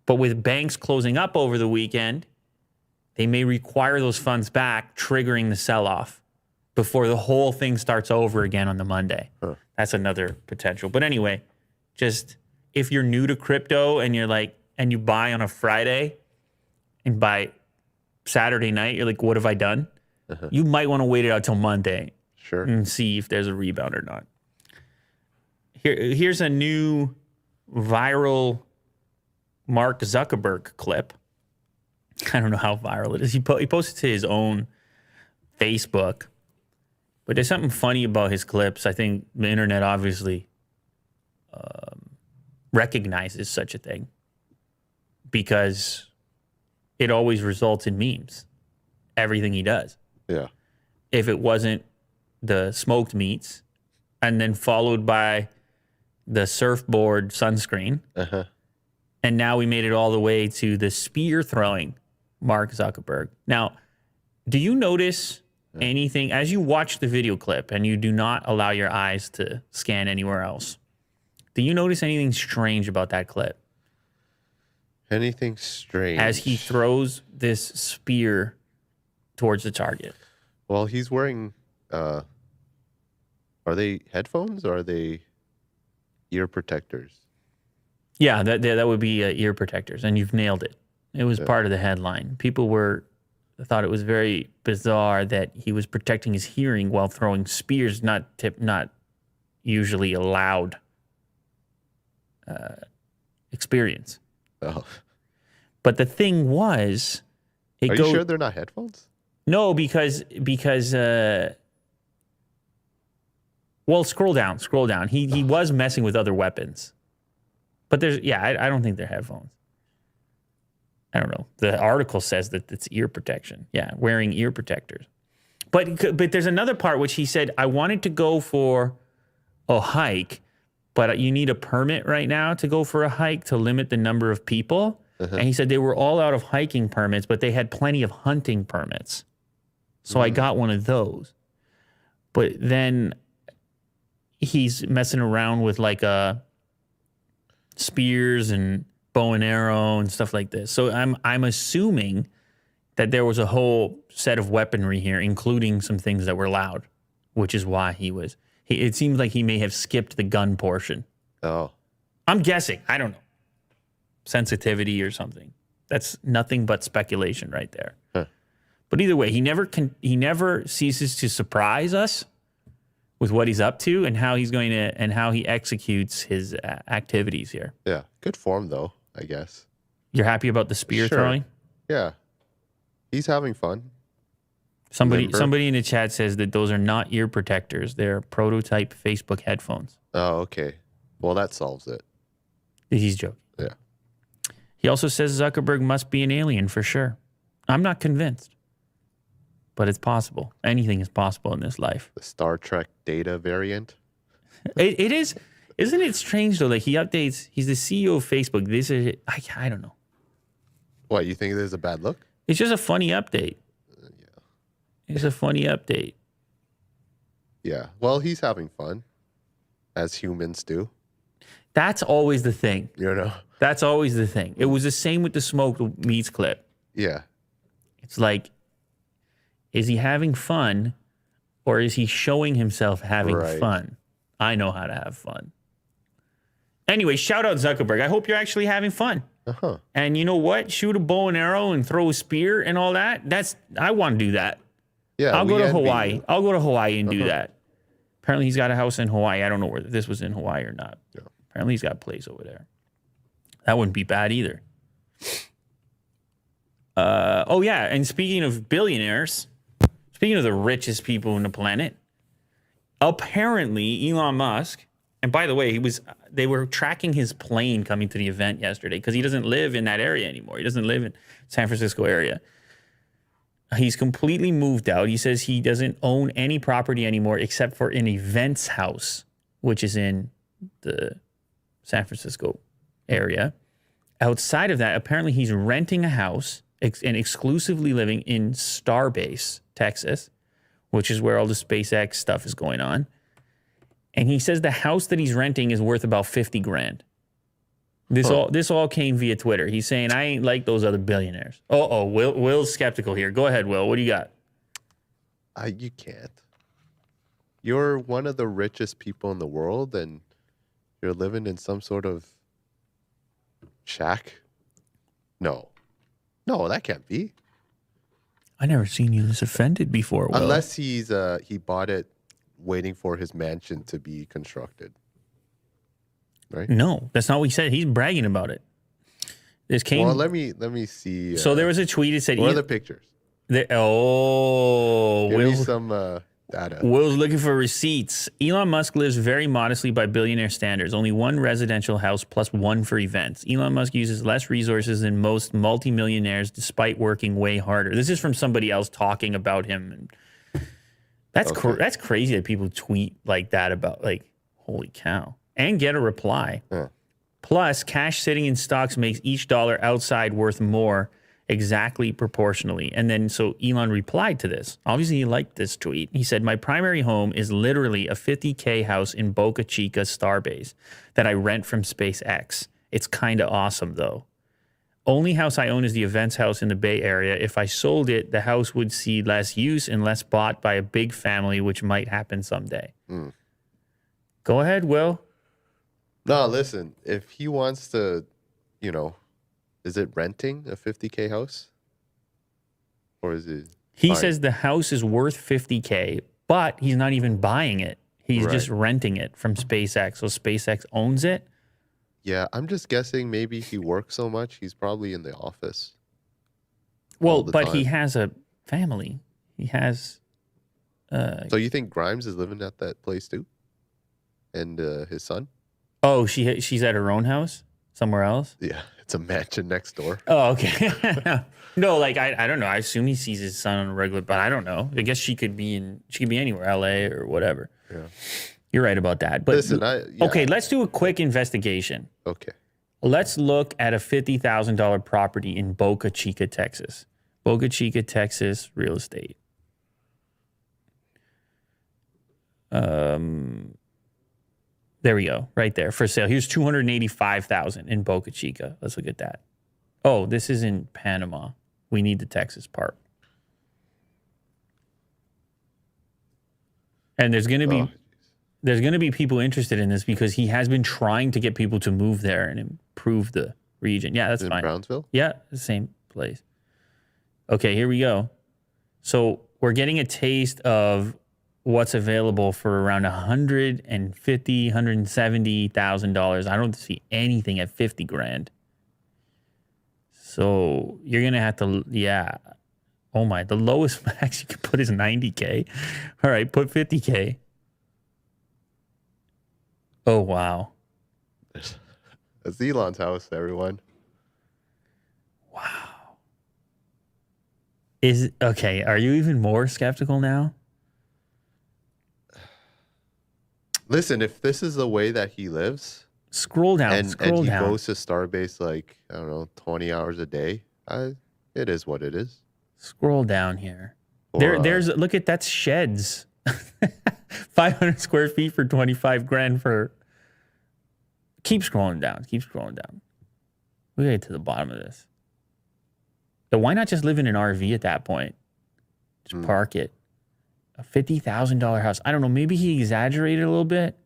But with banks closing up over the weekend, they may require those funds back, triggering the sell-off before the whole thing starts over again on the Monday. That's another potential. But anyway, just if you're new to crypto and you're like, and you buy on a Friday and by Saturday night, you're like, what have I done? You might want to wait it out till Monday Sure. and see if there's a rebound or not. Here's a new viral Mark Zuckerberg clip. I don't know how viral it is. He posted to his own Facebook, but there's something funny about his clips. I think the internet obviously recognizes such a thing because it always results in memes. Everything he does. Yeah. If it wasn't the smoked meats and then followed by the surfboard sunscreen. And now we made it all the way to the spear throwing Mark Zuckerberg. Now, do you notice anything as you watch the video clip and you do not allow your eyes to scan anywhere else? Do you notice anything strange about that clip? Anything strange? As he throws this spear towards the target. Well, he's wearing, are they headphones or are they ear protectors? Yeah, that would be ear protectors, and you've nailed it. It was part of the headline. People thought it was very bizarre that he was protecting his hearing while throwing spears, not usually allowed experience. Oh. But the thing was, Are you sure they're not headphones? No, because well, scroll down. He was messing with other weapons. But I don't think they're headphones. I don't know. The article says that it's ear protection. Yeah, wearing ear protectors. But there's another part which he said, I wanted to go for a hike, but you need a permit right now to go for a hike to limit the number of people. And he said they were all out of hiking permits, but they had plenty of hunting permits. So I got one of those. But then he's messing around with like spears and bow and arrow and stuff like this. So I'm assuming that there was a whole set of weaponry here, including some things that were loud, which is why it seems like he may have skipped the gun portion. Oh. I'm guessing. I don't know. Sensitivity or something. That's nothing but speculation right there. But either way, he never ceases to surprise us with what he's up to and how he executes his activities here. Yeah. Good form, though, I guess. You're happy about the spear throwing? Yeah. He's having fun. Somebody in the chat says that those are not ear protectors. They're prototype Facebook headphones. Oh, okay. Well, that solves it. He's joking. Yeah. He also says Zuckerberg must be an alien for sure. I'm not convinced. But it's possible. Anything is possible in this life. The Star Trek Data variant. It is. Isn't it strange, though, that he updates, he's the CEO of Facebook. This is, I don't know. What, you think this is a bad look? It's just a funny update. It's a funny update. Yeah. Well, he's having fun, as humans do. That's always the thing. You know? That's always the thing. It was the same with the smoked meats clip. Yeah. It's like, is he having fun or is he showing himself having Right. fun? I know how to have fun. Anyway, shout out Zuckerberg. I hope you're actually having fun. Uh-huh. And you know what? Shoot a bow and arrow and throw a spear and all that. I want to do that. Yeah, I'll go we to envy Hawaii. you. I'll go to Hawaii and do that. Apparently, he's got a house in Hawaii. I don't know whether this was in Hawaii or not. Yeah. Apparently, he's got a place over there. That wouldn't be bad either. Oh, yeah. And speaking of billionaires, speaking of the richest people on the planet, apparently Elon Musk, and by the way, they were tracking his plane coming to the event yesterday because he doesn't live in that area anymore. He doesn't live in San Francisco area. He's completely moved out. He says he doesn't own any property anymore except for an events house, which is in the San Francisco area. Outside of that, apparently he's renting a house and exclusively living in Starbase, Texas, which is where all the SpaceX stuff is going on. And he says the house that he's renting is worth about 50 grand. This all came via Twitter. He's saying, I ain't like those other billionaires. Will's skeptical here. Go ahead, Will. What do you got? You can't. You're one of the richest people in the world, and you're living in some sort of shack. No, that can't be. I never seen you this offended before, Will. Unless he bought it waiting for his mansion to be constructed. Right? No, that's not what he said. He's bragging about it. This came. Well, let me see. So there was a tweet that said, what are the pictures? Give me some data. Will's looking for receipts. Elon Musk lives very modestly by billionaire standards. Only one residential house plus one for events. Elon Musk uses less resources than most multimillionaires despite working way harder. This is from somebody else talking about him. That's that's crazy that people tweet like that about, like, holy cow. And get a reply. Yeah. Plus, cash sitting in stocks makes each dollar outside worth more, exactly proportionally. And then so Elon replied to this. Obviously, he liked this tweet. He said, my primary home is literally a 50K house in Boca Chica, Starbase, that I rent from SpaceX. It's kind of awesome, though. Only house I own is the events house in the Bay Area. If I sold it, the house would see less use and less bought by a big family, which might happen someday. Go ahead, Will. No, listen. If he wants to, is it renting a 50K house? Or is it? He buying? says the house is worth 50K, but he's not even buying it. He's Right. just renting it from SpaceX. So SpaceX owns it. Yeah, I'm just guessing maybe he works so much, he's probably in the office. Well, all the but he time. has a family. He has. So you think Grimes is living at that place too? And his son? Oh, she's at her own house somewhere else. Yeah, it's a mansion next door. Oh, okay. No, like I don't know. I assume he sees his son on a regular, but I don't know. I guess she could be anywhere, LA or whatever. Yeah. You're right about that. But Listen, okay, let's do a quick investigation. Okay. Let's look at a $50,000 property in Boca Chica, Texas. Boca Chica, Texas, real estate. There we go, right there for sale. Here's $285,000 in Boca Chica. Let's look at that. Oh, this is in Panama. We need the Texas part. And there's going to be people interested in this because he has been trying to get people to move there and improve the region. Yeah, that's In fine. Brownsville? Yeah, the same place. Okay, here we go. So we're getting a taste of what's available for around $150,000, $170,000. I don't see anything at 50 grand. So you're gonna have to, yeah. Oh my, the lowest max you can put is 90K. All right, put 50K. Oh wow. That's Elon's house, everyone. Okay, are you even more skeptical now? Listen, if this is the way that he lives, Scroll down, and scroll he down. goes to Starbase like, I don't know, 20 hours a day, it is what it is. Scroll down here. Or, There's look at that's sheds. 500 square feet for 25 grand for. Keep scrolling down. Keep scrolling down. We gotta get to the bottom of this. So why not just live in an RV at that point? Just park it. A $50,000 house. I don't know. Maybe he exaggerated a little bit.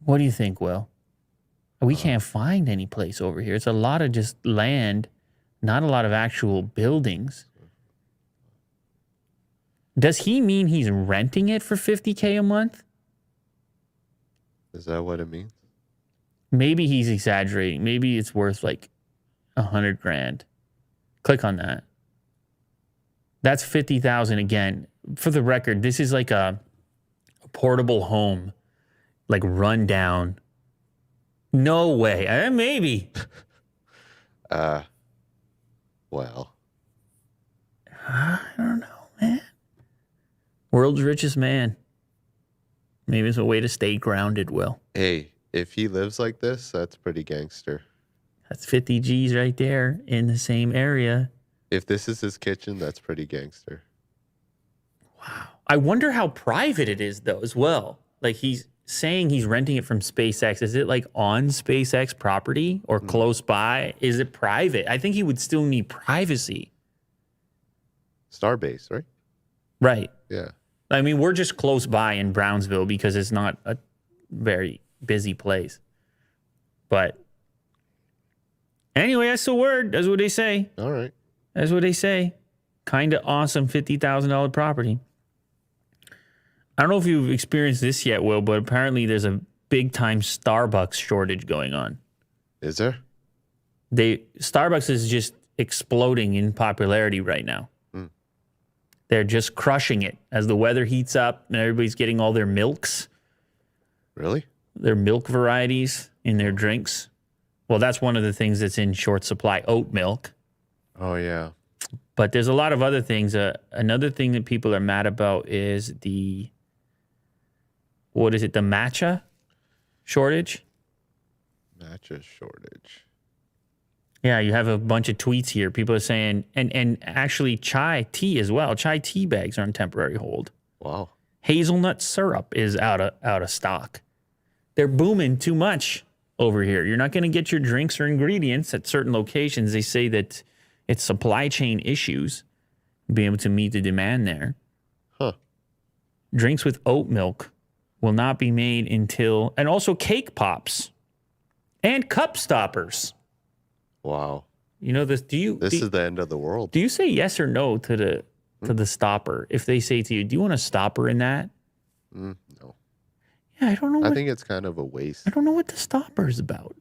What do you think, Will? We can't find any place over here. It's a lot of just land, not a lot of actual buildings. Does he mean he's renting it for $50K a month? Is that what it means? Maybe he's exaggerating. Maybe it's worth like $100,000. Click on that. That's 50,000 again. For the record, this is like a portable home, like run down. No way. Maybe. Well, I don't know, man. World's richest man. Maybe it's a way to stay grounded, Will. hey, if he lives like this, that's pretty gangster. That's 50 G's right there in the same area. If this is his kitchen, that's pretty gangster. I wonder how private it is, though, as well. Like, he's saying he's renting it from SpaceX. Is it like on SpaceX property or close by? Is it private? I think he would still need privacy. Starbase, right? Right. Yeah. I mean, we're just close by in Brownsville because it's not a very busy place. But anyway, that's the word. That's what they say. All right. That's what they say. Kind of awesome $50,000 property. I don't know if you've experienced this yet, Will, but apparently there's a big time Starbucks shortage going on. Is there? Starbucks is just exploding in popularity right now. They're just crushing it as the weather heats up and everybody's getting all their milks, Really? their milk varieties in their drinks. Well, that's one of the things that's in short supply, oat milk. Oh, yeah. But there's a lot of other things. Another thing that people are mad about is the matcha shortage? Matcha shortage. Yeah, you have a bunch of tweets here. People are saying, and actually chai tea as well. Chai tea bags are on temporary hold. Wow. Hazelnut syrup is out of stock. They're booming too much over here. You're not going to get your drinks or ingredients at certain locations. They say that it's supply chain issues, being able to meet the demand there. Huh. Drinks with oat milk will not be made until, and also cake pops and cup stoppers. Wow. You know this? This is the end of the world. Do you say yes or no to the stopper if they say to you, "Do you want a stopper in that?" No. Yeah, I don't know. I think it's kind of a waste. I don't know what the stopper is about.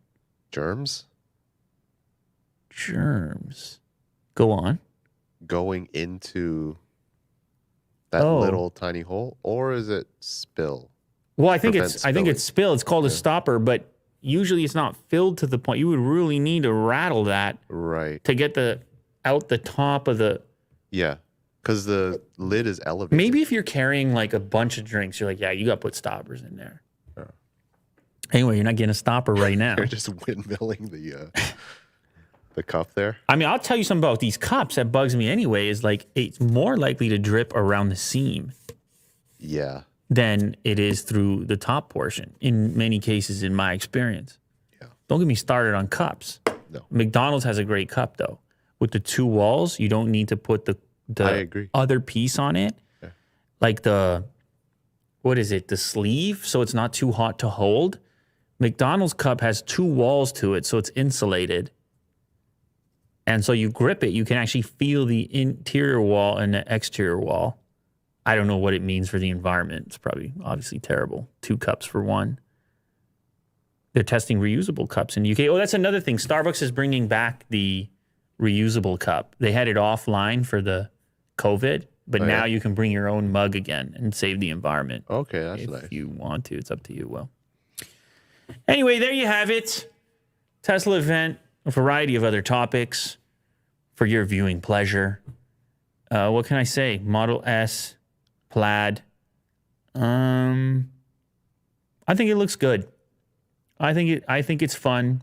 Germs Germs. Go on. going into that Oh. little tiny hole, or is it spill? Well, I think Prevent it's spilled. It's called a stopper, but usually it's not filled to the point. You would really need to rattle that Right. to get out the top of the. Yeah. Because the lid is elevated. Maybe if you're carrying like a bunch of drinks, you're like, yeah, you got to put stoppers in there. Anyway, you're not getting a stopper right now. You're just windmilling the cup there. I mean, I'll tell you something about these cups that bugs me anyway. Is like it's more likely to drip around the seam Yeah. than it is through the top portion. In many cases, in my experience. Yeah. Don't get me started on cups. No. McDonald's has a great cup though. With the two walls, you don't need to put the I agree. other piece on it. Yeah. Like the sleeve, so it's not too hot to hold. McDonald's cup has two walls to it, so it's insulated. And so you grip it, you can actually feel the interior wall and the exterior wall. I don't know what it means for the environment. It's probably obviously terrible. 2 cups for one. They're testing reusable cups in the UK. Oh, that's another thing. Starbucks is bringing back the reusable cup. They had it offline for the COVID, but Oh, now yeah? you can bring your own mug again and save the environment. Okay, that's If nice. you want to, it's up to you, Will. Anyway, there you have it. Tesla event, a variety of other topics for your viewing pleasure. What can I say? Model S, Plaid. I think it looks good. I think it's fun.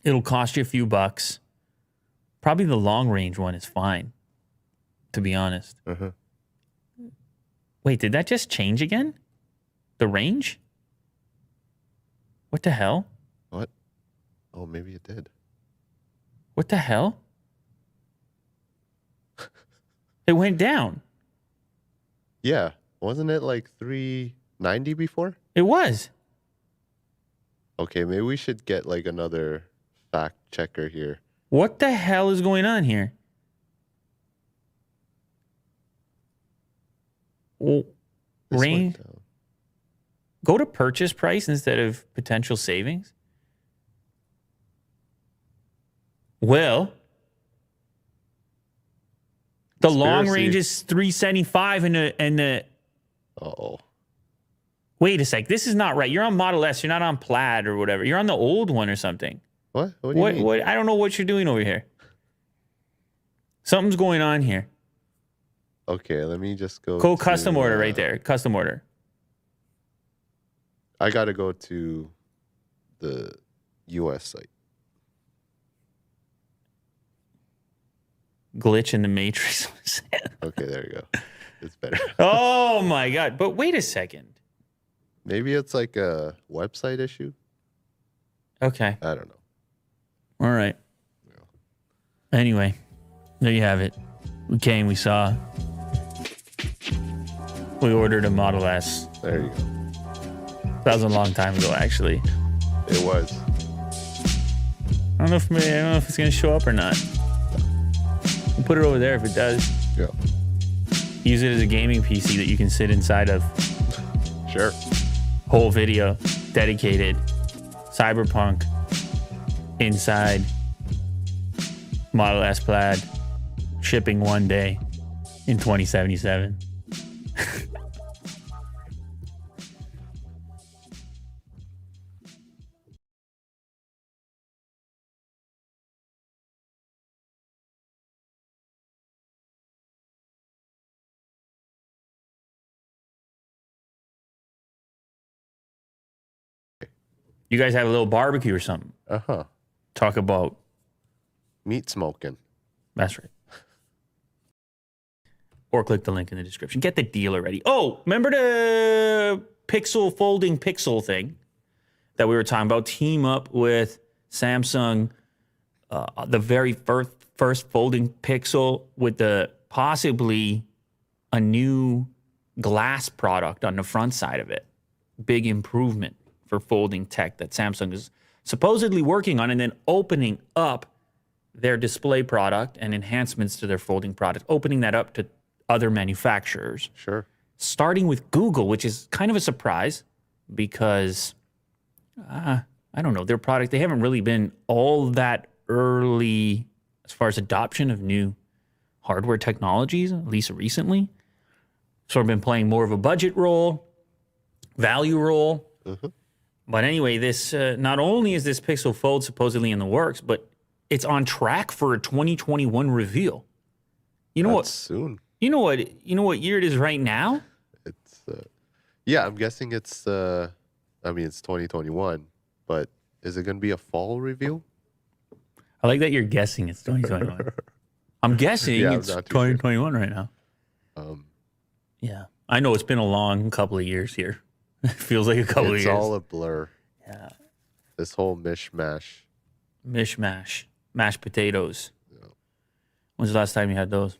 It'll cost you a few bucks. Probably the long range one is fine, to be honest. Uh-huh. Wait, did that just change again? The range? What the hell? What? Oh, maybe it did. What the hell? It went down. Yeah. Wasn't it like 390 before? It was. Okay, maybe we should get like another fact checker here. What the hell is going on here? Well, This Rain, went down. go to purchase price instead of potential savings. Well, the long Conspiracy. range is 375 and the Uh-oh. wait a sec. This is not right. You're on Model S. You're not on Plaid or whatever. You're on the old one or something. What? What do you mean? What? I don't know what you're doing over here. Something's going on here. Okay, let me just go. Go to, custom order right there. Custom order. I got to go to the US site. Glitch in the matrix. Okay, there you go. It's better. Oh my god. But wait a second. Maybe it's like a website issue. Okay. I don't know. All right. Anyway, there you have it. We came, we saw. We ordered a Model S. There you go. That was a long time ago, actually. It was. I don't know if it's gonna show up or not. We'll put it over there if it does. Yeah. Use it as a gaming PC that you can sit inside of. Sure. Whole video dedicated. Cyberpunk inside Model S Plaid, shipping one day in 2077. You guys have a little barbecue or something. Uh-huh. Talk about. Meat smoking. That's right. Or click the link in the description. Get the deal already. Oh, remember the folding pixel thing that we were talking about? Team up with Samsung, the very first folding pixel with the possibly a new glass product on the front side of it. Big improvement for folding tech that Samsung is supposedly working on, and then opening up their display product and enhancements to their folding product, opening that up to other manufacturers, Sure. starting with Google, which is kind of a surprise because, I don't know, their product, they haven't really been all that early as far as adoption of new hardware technologies, at least recently. Sort of been playing more of a budget role, value role. But anyway, this not only is this Pixel Fold supposedly in the works, but it's on track for a 2021 reveal. You know That's soon. You know what year it is right now? It's yeah, I'm guessing it's I mean it's 2021, but is it going to be a fall reveal? I like that you're guessing it's 2021. I'm guessing Yeah, I'm it's not too sure. 2021 right now. Yeah. I know it's been a long couple of years here. It feels like a couple of It's years. all a blur. Yeah. This whole mishmash. Mishmash. Mashed potatoes. When's the last time you had those?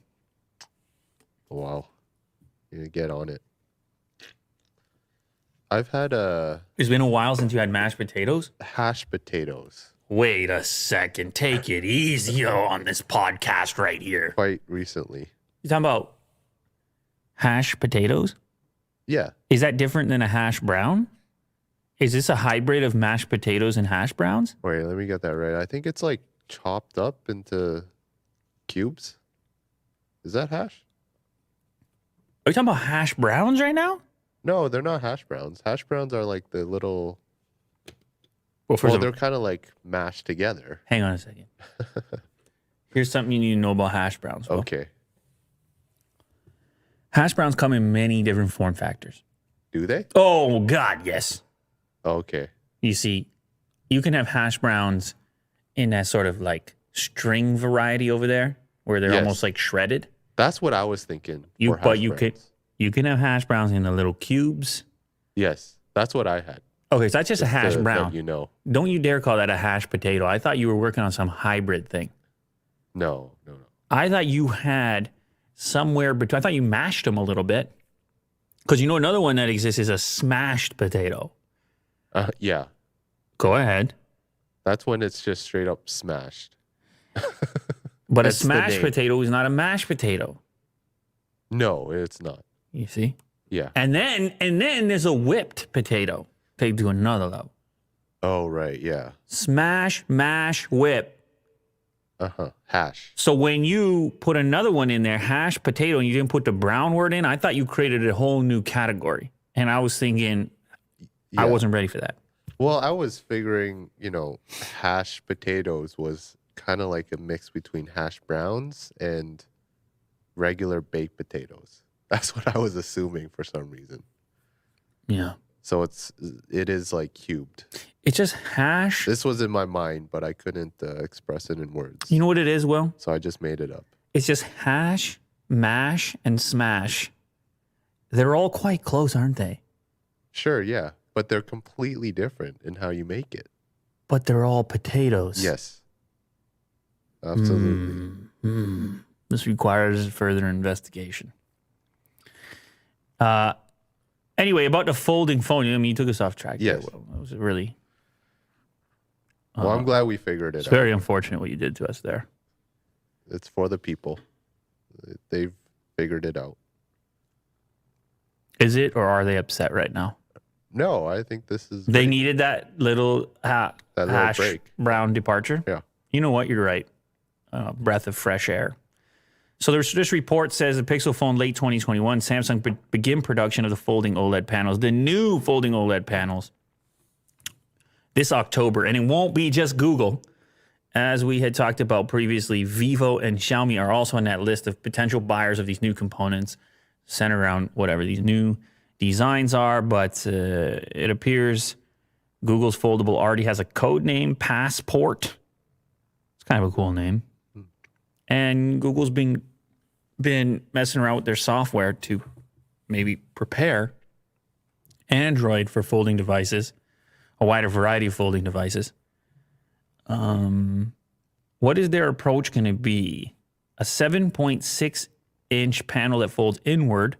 Wow. You need to get on it. I've had It's been a while since you had mashed potatoes. hash potatoes Wait a second. Take it easy on this podcast right here. quite recently. You talking about hash potatoes? Yeah. Is that different than a hash brown? Is this a hybrid of mashed potatoes and hash browns? Wait, let me get that right. I think it's like chopped up into cubes. Is that hash? Are you talking about hash browns right now? No, they're not hash browns. Hash browns are like the little. Well, Well, they're kind of like mashed together. hang on a second. Here's something you need to know about hash browns. Will. Okay. Hash browns come in many different form factors. Do they? Oh, God, yes. Okay. You see, you can have hash browns in that sort of like string variety over there where they're Yes. almost like shredded. That's what I was thinking. You for but hash you browns. could you can have hash browns in the little cubes. Yes, that's what I had. Okay, so that's just a hash To let brown. you know. Don't you dare call that a hash potato. I thought you were working on some hybrid thing. No. I thought you had somewhere between. I thought you mashed them a little bit. Because you know another one that exists is a smashed potato. Yeah. Go ahead. That's when it's just straight up smashed. But That's a the smashed name. potato is not a mashed potato. No, it's not. You see? Yeah. And then there's a whipped potato. Take to another level. Oh, right. Yeah. Smash, mash, whip. Hash. So when you put another one in there, hash potato, and you didn't put the brown word in, I thought you created a whole new category. And I was thinking, Yeah. I wasn't ready for that. Well, I was figuring, hash potatoes was kind of like a mix between hash browns and regular baked potatoes. That's what I was assuming for some reason. Yeah. So it is like cubed. It's just hash. This was in my mind, but I couldn't express it in words. You know what it is, Will? So I just made it up. It's just hash, mash, and smash. They're all quite close, aren't they? Sure, yeah. But they're completely different in how you make it. But they're all potatoes. Yes. Absolutely. This requires further investigation. Anyway, about the folding phone. I mean, you took us off track. Yes. There, Will. That was really... Well, I'm glad we figured it It's out. very unfortunate what you did to us there. It's for the people. They've figured it out. Is it, or are they upset right now? No, I think this is They great. needed that little little hash break. brown departure. Yeah. You know what? You're right. Breath of fresh air. So this report says the Pixel phone late 2021, Samsung begin production of the folding OLED panels, the new folding OLED panels, this October. And it won't be just Google. As we had talked about previously, Vivo and Xiaomi are also on that list of potential buyers of these new components centered around whatever these new designs are. But it appears Google's foldable already has a code name, Passport. It's kind of a cool name. And Google's been messing around with their software to maybe prepare Android for folding devices, a wider variety of folding devices. What is their approach going to be? A 7.6-inch panel that folds inward.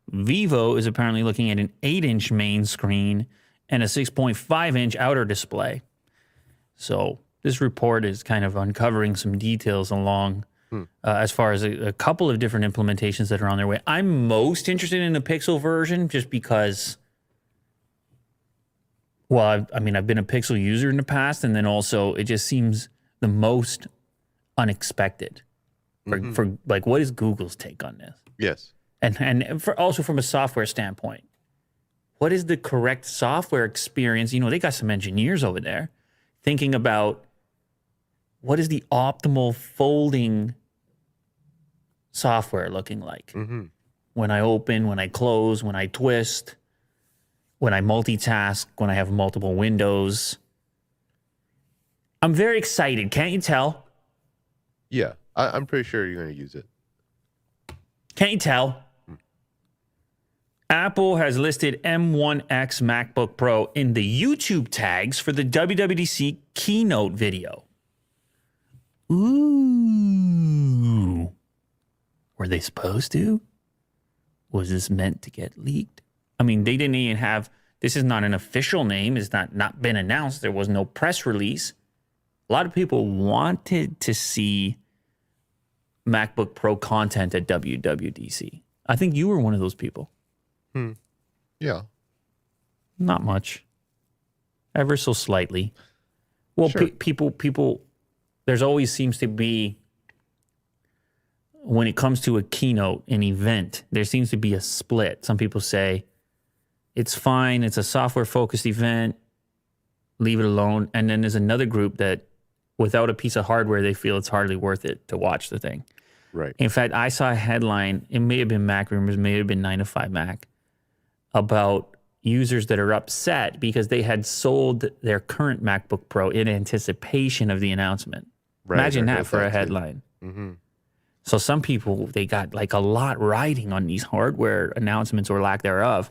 Vivo is apparently looking at an 8-inch main screen and a 6.5-inch outer display. So this report is kind of uncovering some details along as far as a couple of different implementations that are on their way. I'm most interested in the Pixel version just because, well, I've been a Pixel user in the past, and then also it just seems the most unexpected for like, what is Google's take on this? Yes. And for also from a software standpoint, what is the correct software experience? You know, they got some engineers over there thinking about what is the optimal folding software looking like? When I open, when I close, when I twist, when I multitask, when I have multiple windows. I'm very excited. Can't you tell? Yeah. I'm pretty sure you're going to use it. Can't you tell? Apple has listed M1X MacBook Pro in the YouTube tags for the WWDC keynote video. Ooh. Were they supposed to? Was this meant to get leaked? I mean, they didn't even have, this is not an official name. It's not been announced. There was no press release. A lot of people wanted to see MacBook Pro content at WWDC. I think you were one of those people. Yeah. Not much. Ever so slightly. Well, Sure. people, there's always seems to be, when it comes to a keynote, an event, there seems to be a split. Some people say, it's fine, it's a software-focused event, leave it alone. And then there's another group that, without a piece of hardware, they feel it's hardly worth it to watch the thing. Right. In fact, I saw a headline, it may have been Mac Rumors, may have been 9 to 5 Mac, about users that are upset because they had sold their current MacBook Pro in anticipation of the announcement. Right, Imagine I that heard for a that too. headline. So some people, they got like a lot riding on these hardware announcements or lack thereof.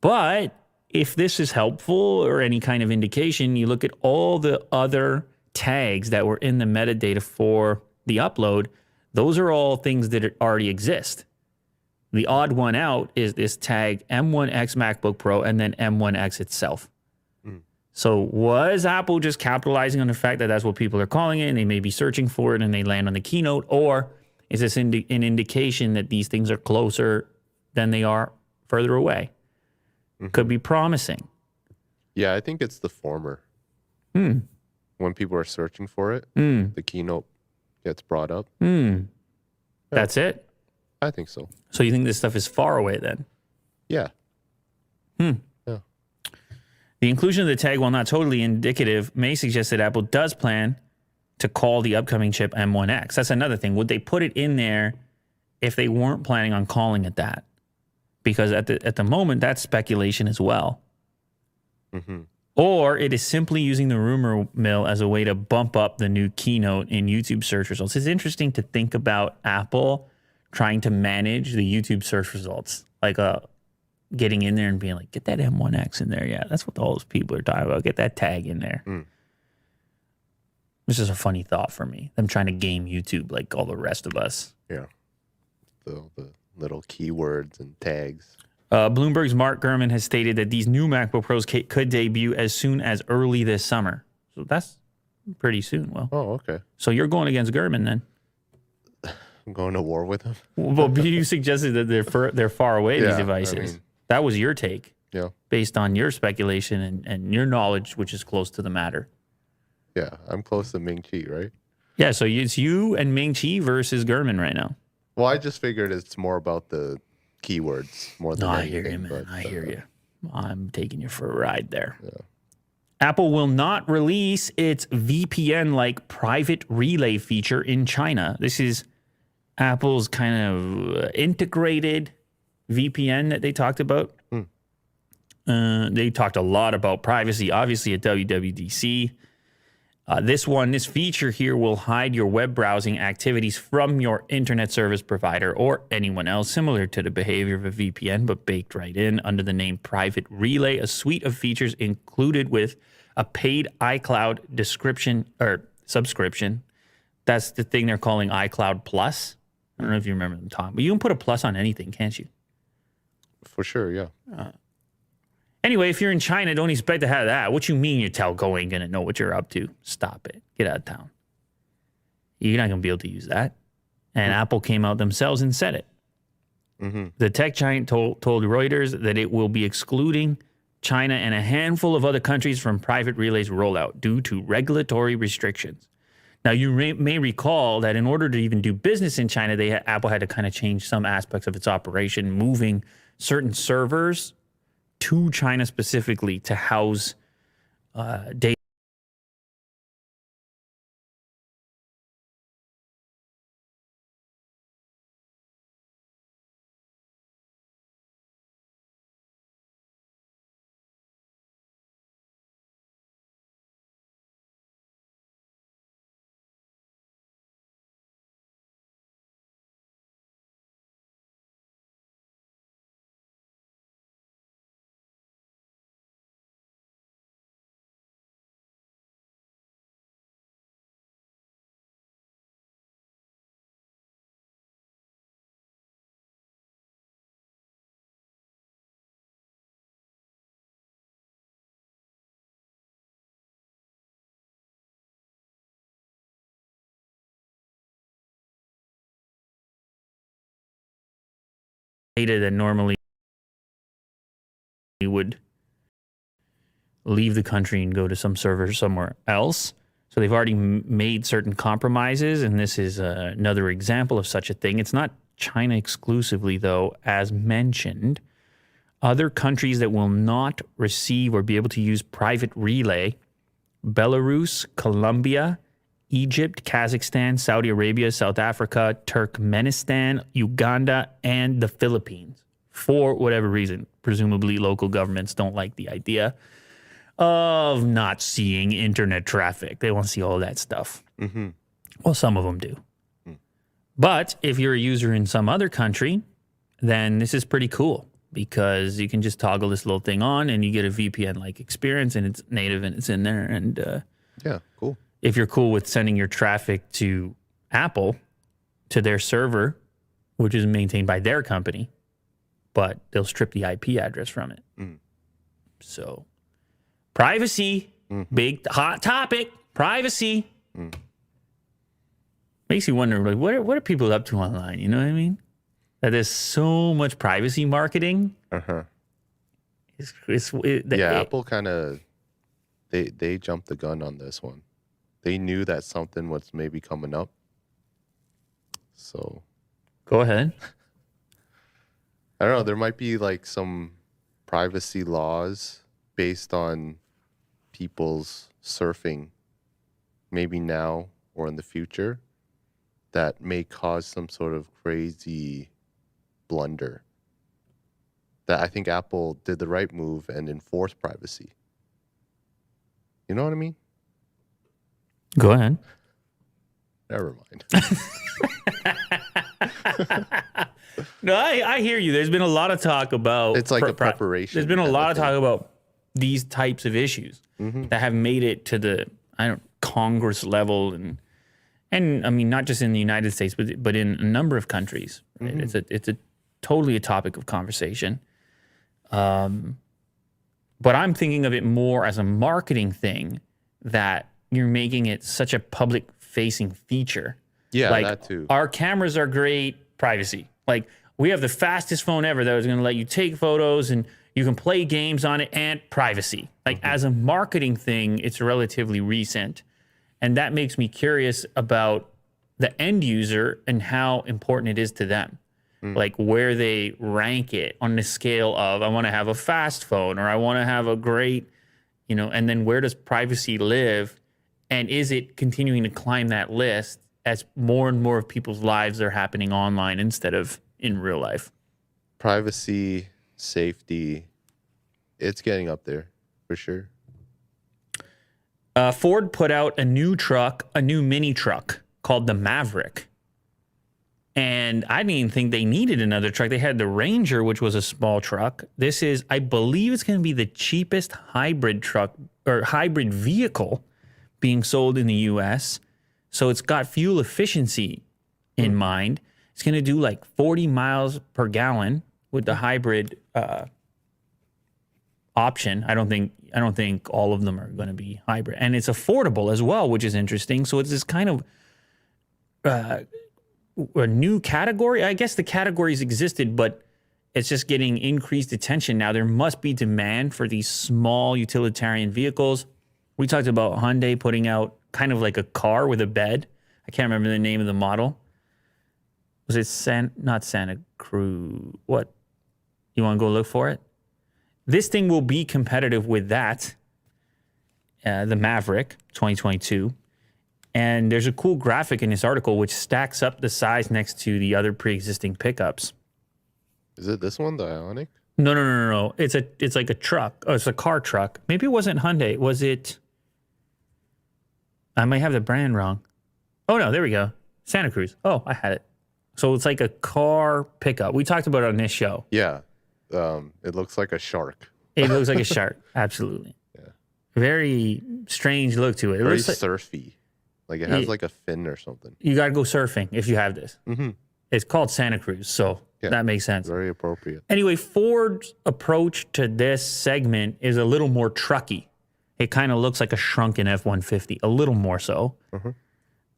But if this is helpful or any kind of indication, you look at all the other tags that were in the metadata for the upload, those are all things that already exist. The odd one out is this tag M1X MacBook Pro and then M1X itself. So was Apple just capitalizing on the fact that that's what people are calling it and they may be searching for it and they land on the keynote? Or is this an indication that these things are closer than they are further away? Could be promising. Yeah, I think it's the former. When people are searching for it, the keynote gets brought up. That's it? I think so. So you think this stuff is far away then? Yeah. The inclusion of the tag, while not totally indicative, may suggest that Apple does plan to call the upcoming chip M1X. That's another thing. Would they put it in there if they weren't planning on calling it that? Because at the moment, that's speculation as well. Or it is simply using the rumor mill as a way to bump up the new keynote in YouTube search results. It's interesting to think about Apple trying to manage the YouTube search results, like getting in there and being like, get that M1X in there. Yeah, that's what all those people are talking about. Get that tag in there. This is a funny thought for me. Them trying to game YouTube like all the rest of us. Yeah. The little keywords and tags. Bloomberg's Mark Gurman has stated that these new MacBook Pros could debut as soon as early this summer. So that's pretty soon. Well, Oh, okay. so you're going against Gurman then. I'm going to war with him. Well, you suggested that they're far away, these Yeah, I devices. mean- That was your take Yeah. based on your speculation and your knowledge, which is close to the matter. Yeah. I'm close to Ming Chi, right? Yeah, so it's you and Ming Chi versus Gurman right now. Well, I just figured it's more about the keywords more than No, I anything. hear you, man. but, I hear you. I'm taking you for a ride there. Apple will not release its VPN-like private relay feature in China. This is Apple's kind of integrated VPN that they talked about. They talked a lot about privacy, obviously, at WWDC. This feature here will hide your web browsing activities from your internet service provider or anyone else, similar to the behavior of a VPN, but baked right in under the name Private Relay, a suite of features included with a paid iCloud subscription. That's the thing they're calling iCloud Plus. I don't know if you remember them talking, but you can put a plus on anything, can't you? For sure, yeah. Anyway, if you're in China, don't expect to have that. What you mean your telco ain't going to know what you're up to? Stop it. Get out of town. You're not going to be able to use that. And Apple came out themselves and said it. The tech giant told Reuters that it will be excluding China and a handful of other countries from Private Relay's rollout due to regulatory restrictions. Now, you may recall that in order to even do business in China, Apple had to kind of change some aspects of its operation, moving certain servers to China specifically to house data. That normally would leave the country and go to some server somewhere else. So they've already made certain compromises, and this is another example of such a thing. It's not China exclusively, though, as mentioned. Other countries that will not receive or be able to use Private Relay: Belarus, Colombia, Egypt, Kazakhstan, Saudi Arabia, South Africa, Turkmenistan, Uganda, and the Philippines. For whatever reason, presumably local governments don't like the idea of not seeing internet traffic. They want to see all that stuff. Well, some of them do. But if you're a user in some other country, then this is pretty cool because you can just toggle this little thing on and you get a VPN-like experience, and it's native and it's in there. And Yeah, cool. if you're cool with sending your traffic to Apple to their server, which is maintained by their company, but they'll strip the IP address from it. So, privacy, big hot topic, privacy. Makes you wonder, like, what are people up to online? You know what I mean? That there's so much privacy marketing. Apple kind of they jumped the gun on this one. They knew that something was maybe coming up. So, go ahead. I don't know. There might be like some privacy laws based on people's surfing, maybe now or in the future, that may cause some sort of crazy blunder. That I think Apple did the right move and enforced privacy. You know what I mean? Go ahead. Never mind. No, I hear you. There's been a lot of talk about It's like a preparation. There's been a kind lot of thing. talk about these types of issues that have made it to the Congress level and I mean not just in the United States but in a number of countries. Right? It's a totally a topic of conversation. But I'm thinking of it more as a marketing thing that you're making it such a public facing feature. Yeah, like, that too. Our cameras are great, privacy. Like, we have the fastest phone ever that is going to let you take photos and you can play games on it and privacy. Like, as a marketing thing, it's relatively recent. And that makes me curious about the end user and how important it is to them. Like, where they rank it on the scale of, I want to have a fast phone or I want to have a great, and then where does privacy live? And is it continuing to climb that list as more and more of people's lives are happening online instead of in real life? Privacy, safety, it's getting up there for sure. Ford put out a new mini truck called the Maverick. And I didn't even think they needed another truck. They had the Ranger, which was a small truck. This is, I believe it's going to be the cheapest hybrid truck or hybrid vehicle being sold in the US. So it's got fuel efficiency in mind. It's going to do like 40 miles per gallon with the hybrid option. I don't think all of them are going to be hybrid. And it's affordable as well, which is interesting. So it's this kind of a new category. I guess the categories existed, but it's just getting increased attention now. There must be demand for these small utilitarian vehicles. We talked about Hyundai putting out kind of like a car with a bed. I can't remember the name of the model. Was it not Santa Cruz? What? You want to go look for it? This thing will be competitive with that, the Maverick 2022. And there's a cool graphic in this article which stacks up the size next to the other pre-existing pickups. Is it this one, the Ioniq? No. It's like a truck. Oh, it's a car truck. Maybe it wasn't Hyundai. Was it? I might have the brand wrong. Oh no, there we go. Santa Cruz. Oh, I had it. So it's like a car pickup. We talked about it on this show. Yeah. It looks like a shark. It looks like a shark. Absolutely. Yeah. Very strange look to it. It Very looks like surfy. Like it has like a fin or something. You got to go surfing if you have this. It's called Santa Cruz, so that makes sense. Very appropriate. Anyway, Ford's approach to this segment is a little more trucky. It kind of looks like a shrunken F-150, a little more so.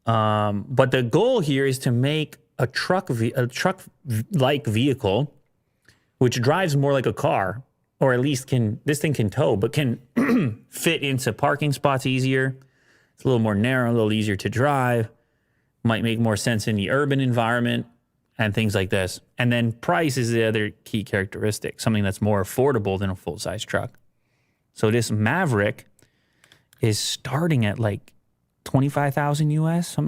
But the goal here is to make a truck-like vehicle, which drives more like a car, or at least this thing can tow, but can fit into parking spots easier. It's a little more narrow, a little easier to drive. Might make more sense in the urban environment and things like this. And then price is the other key characteristic, something that's more affordable than a full-size truck. So this Maverick is starting at like $25,000 US, something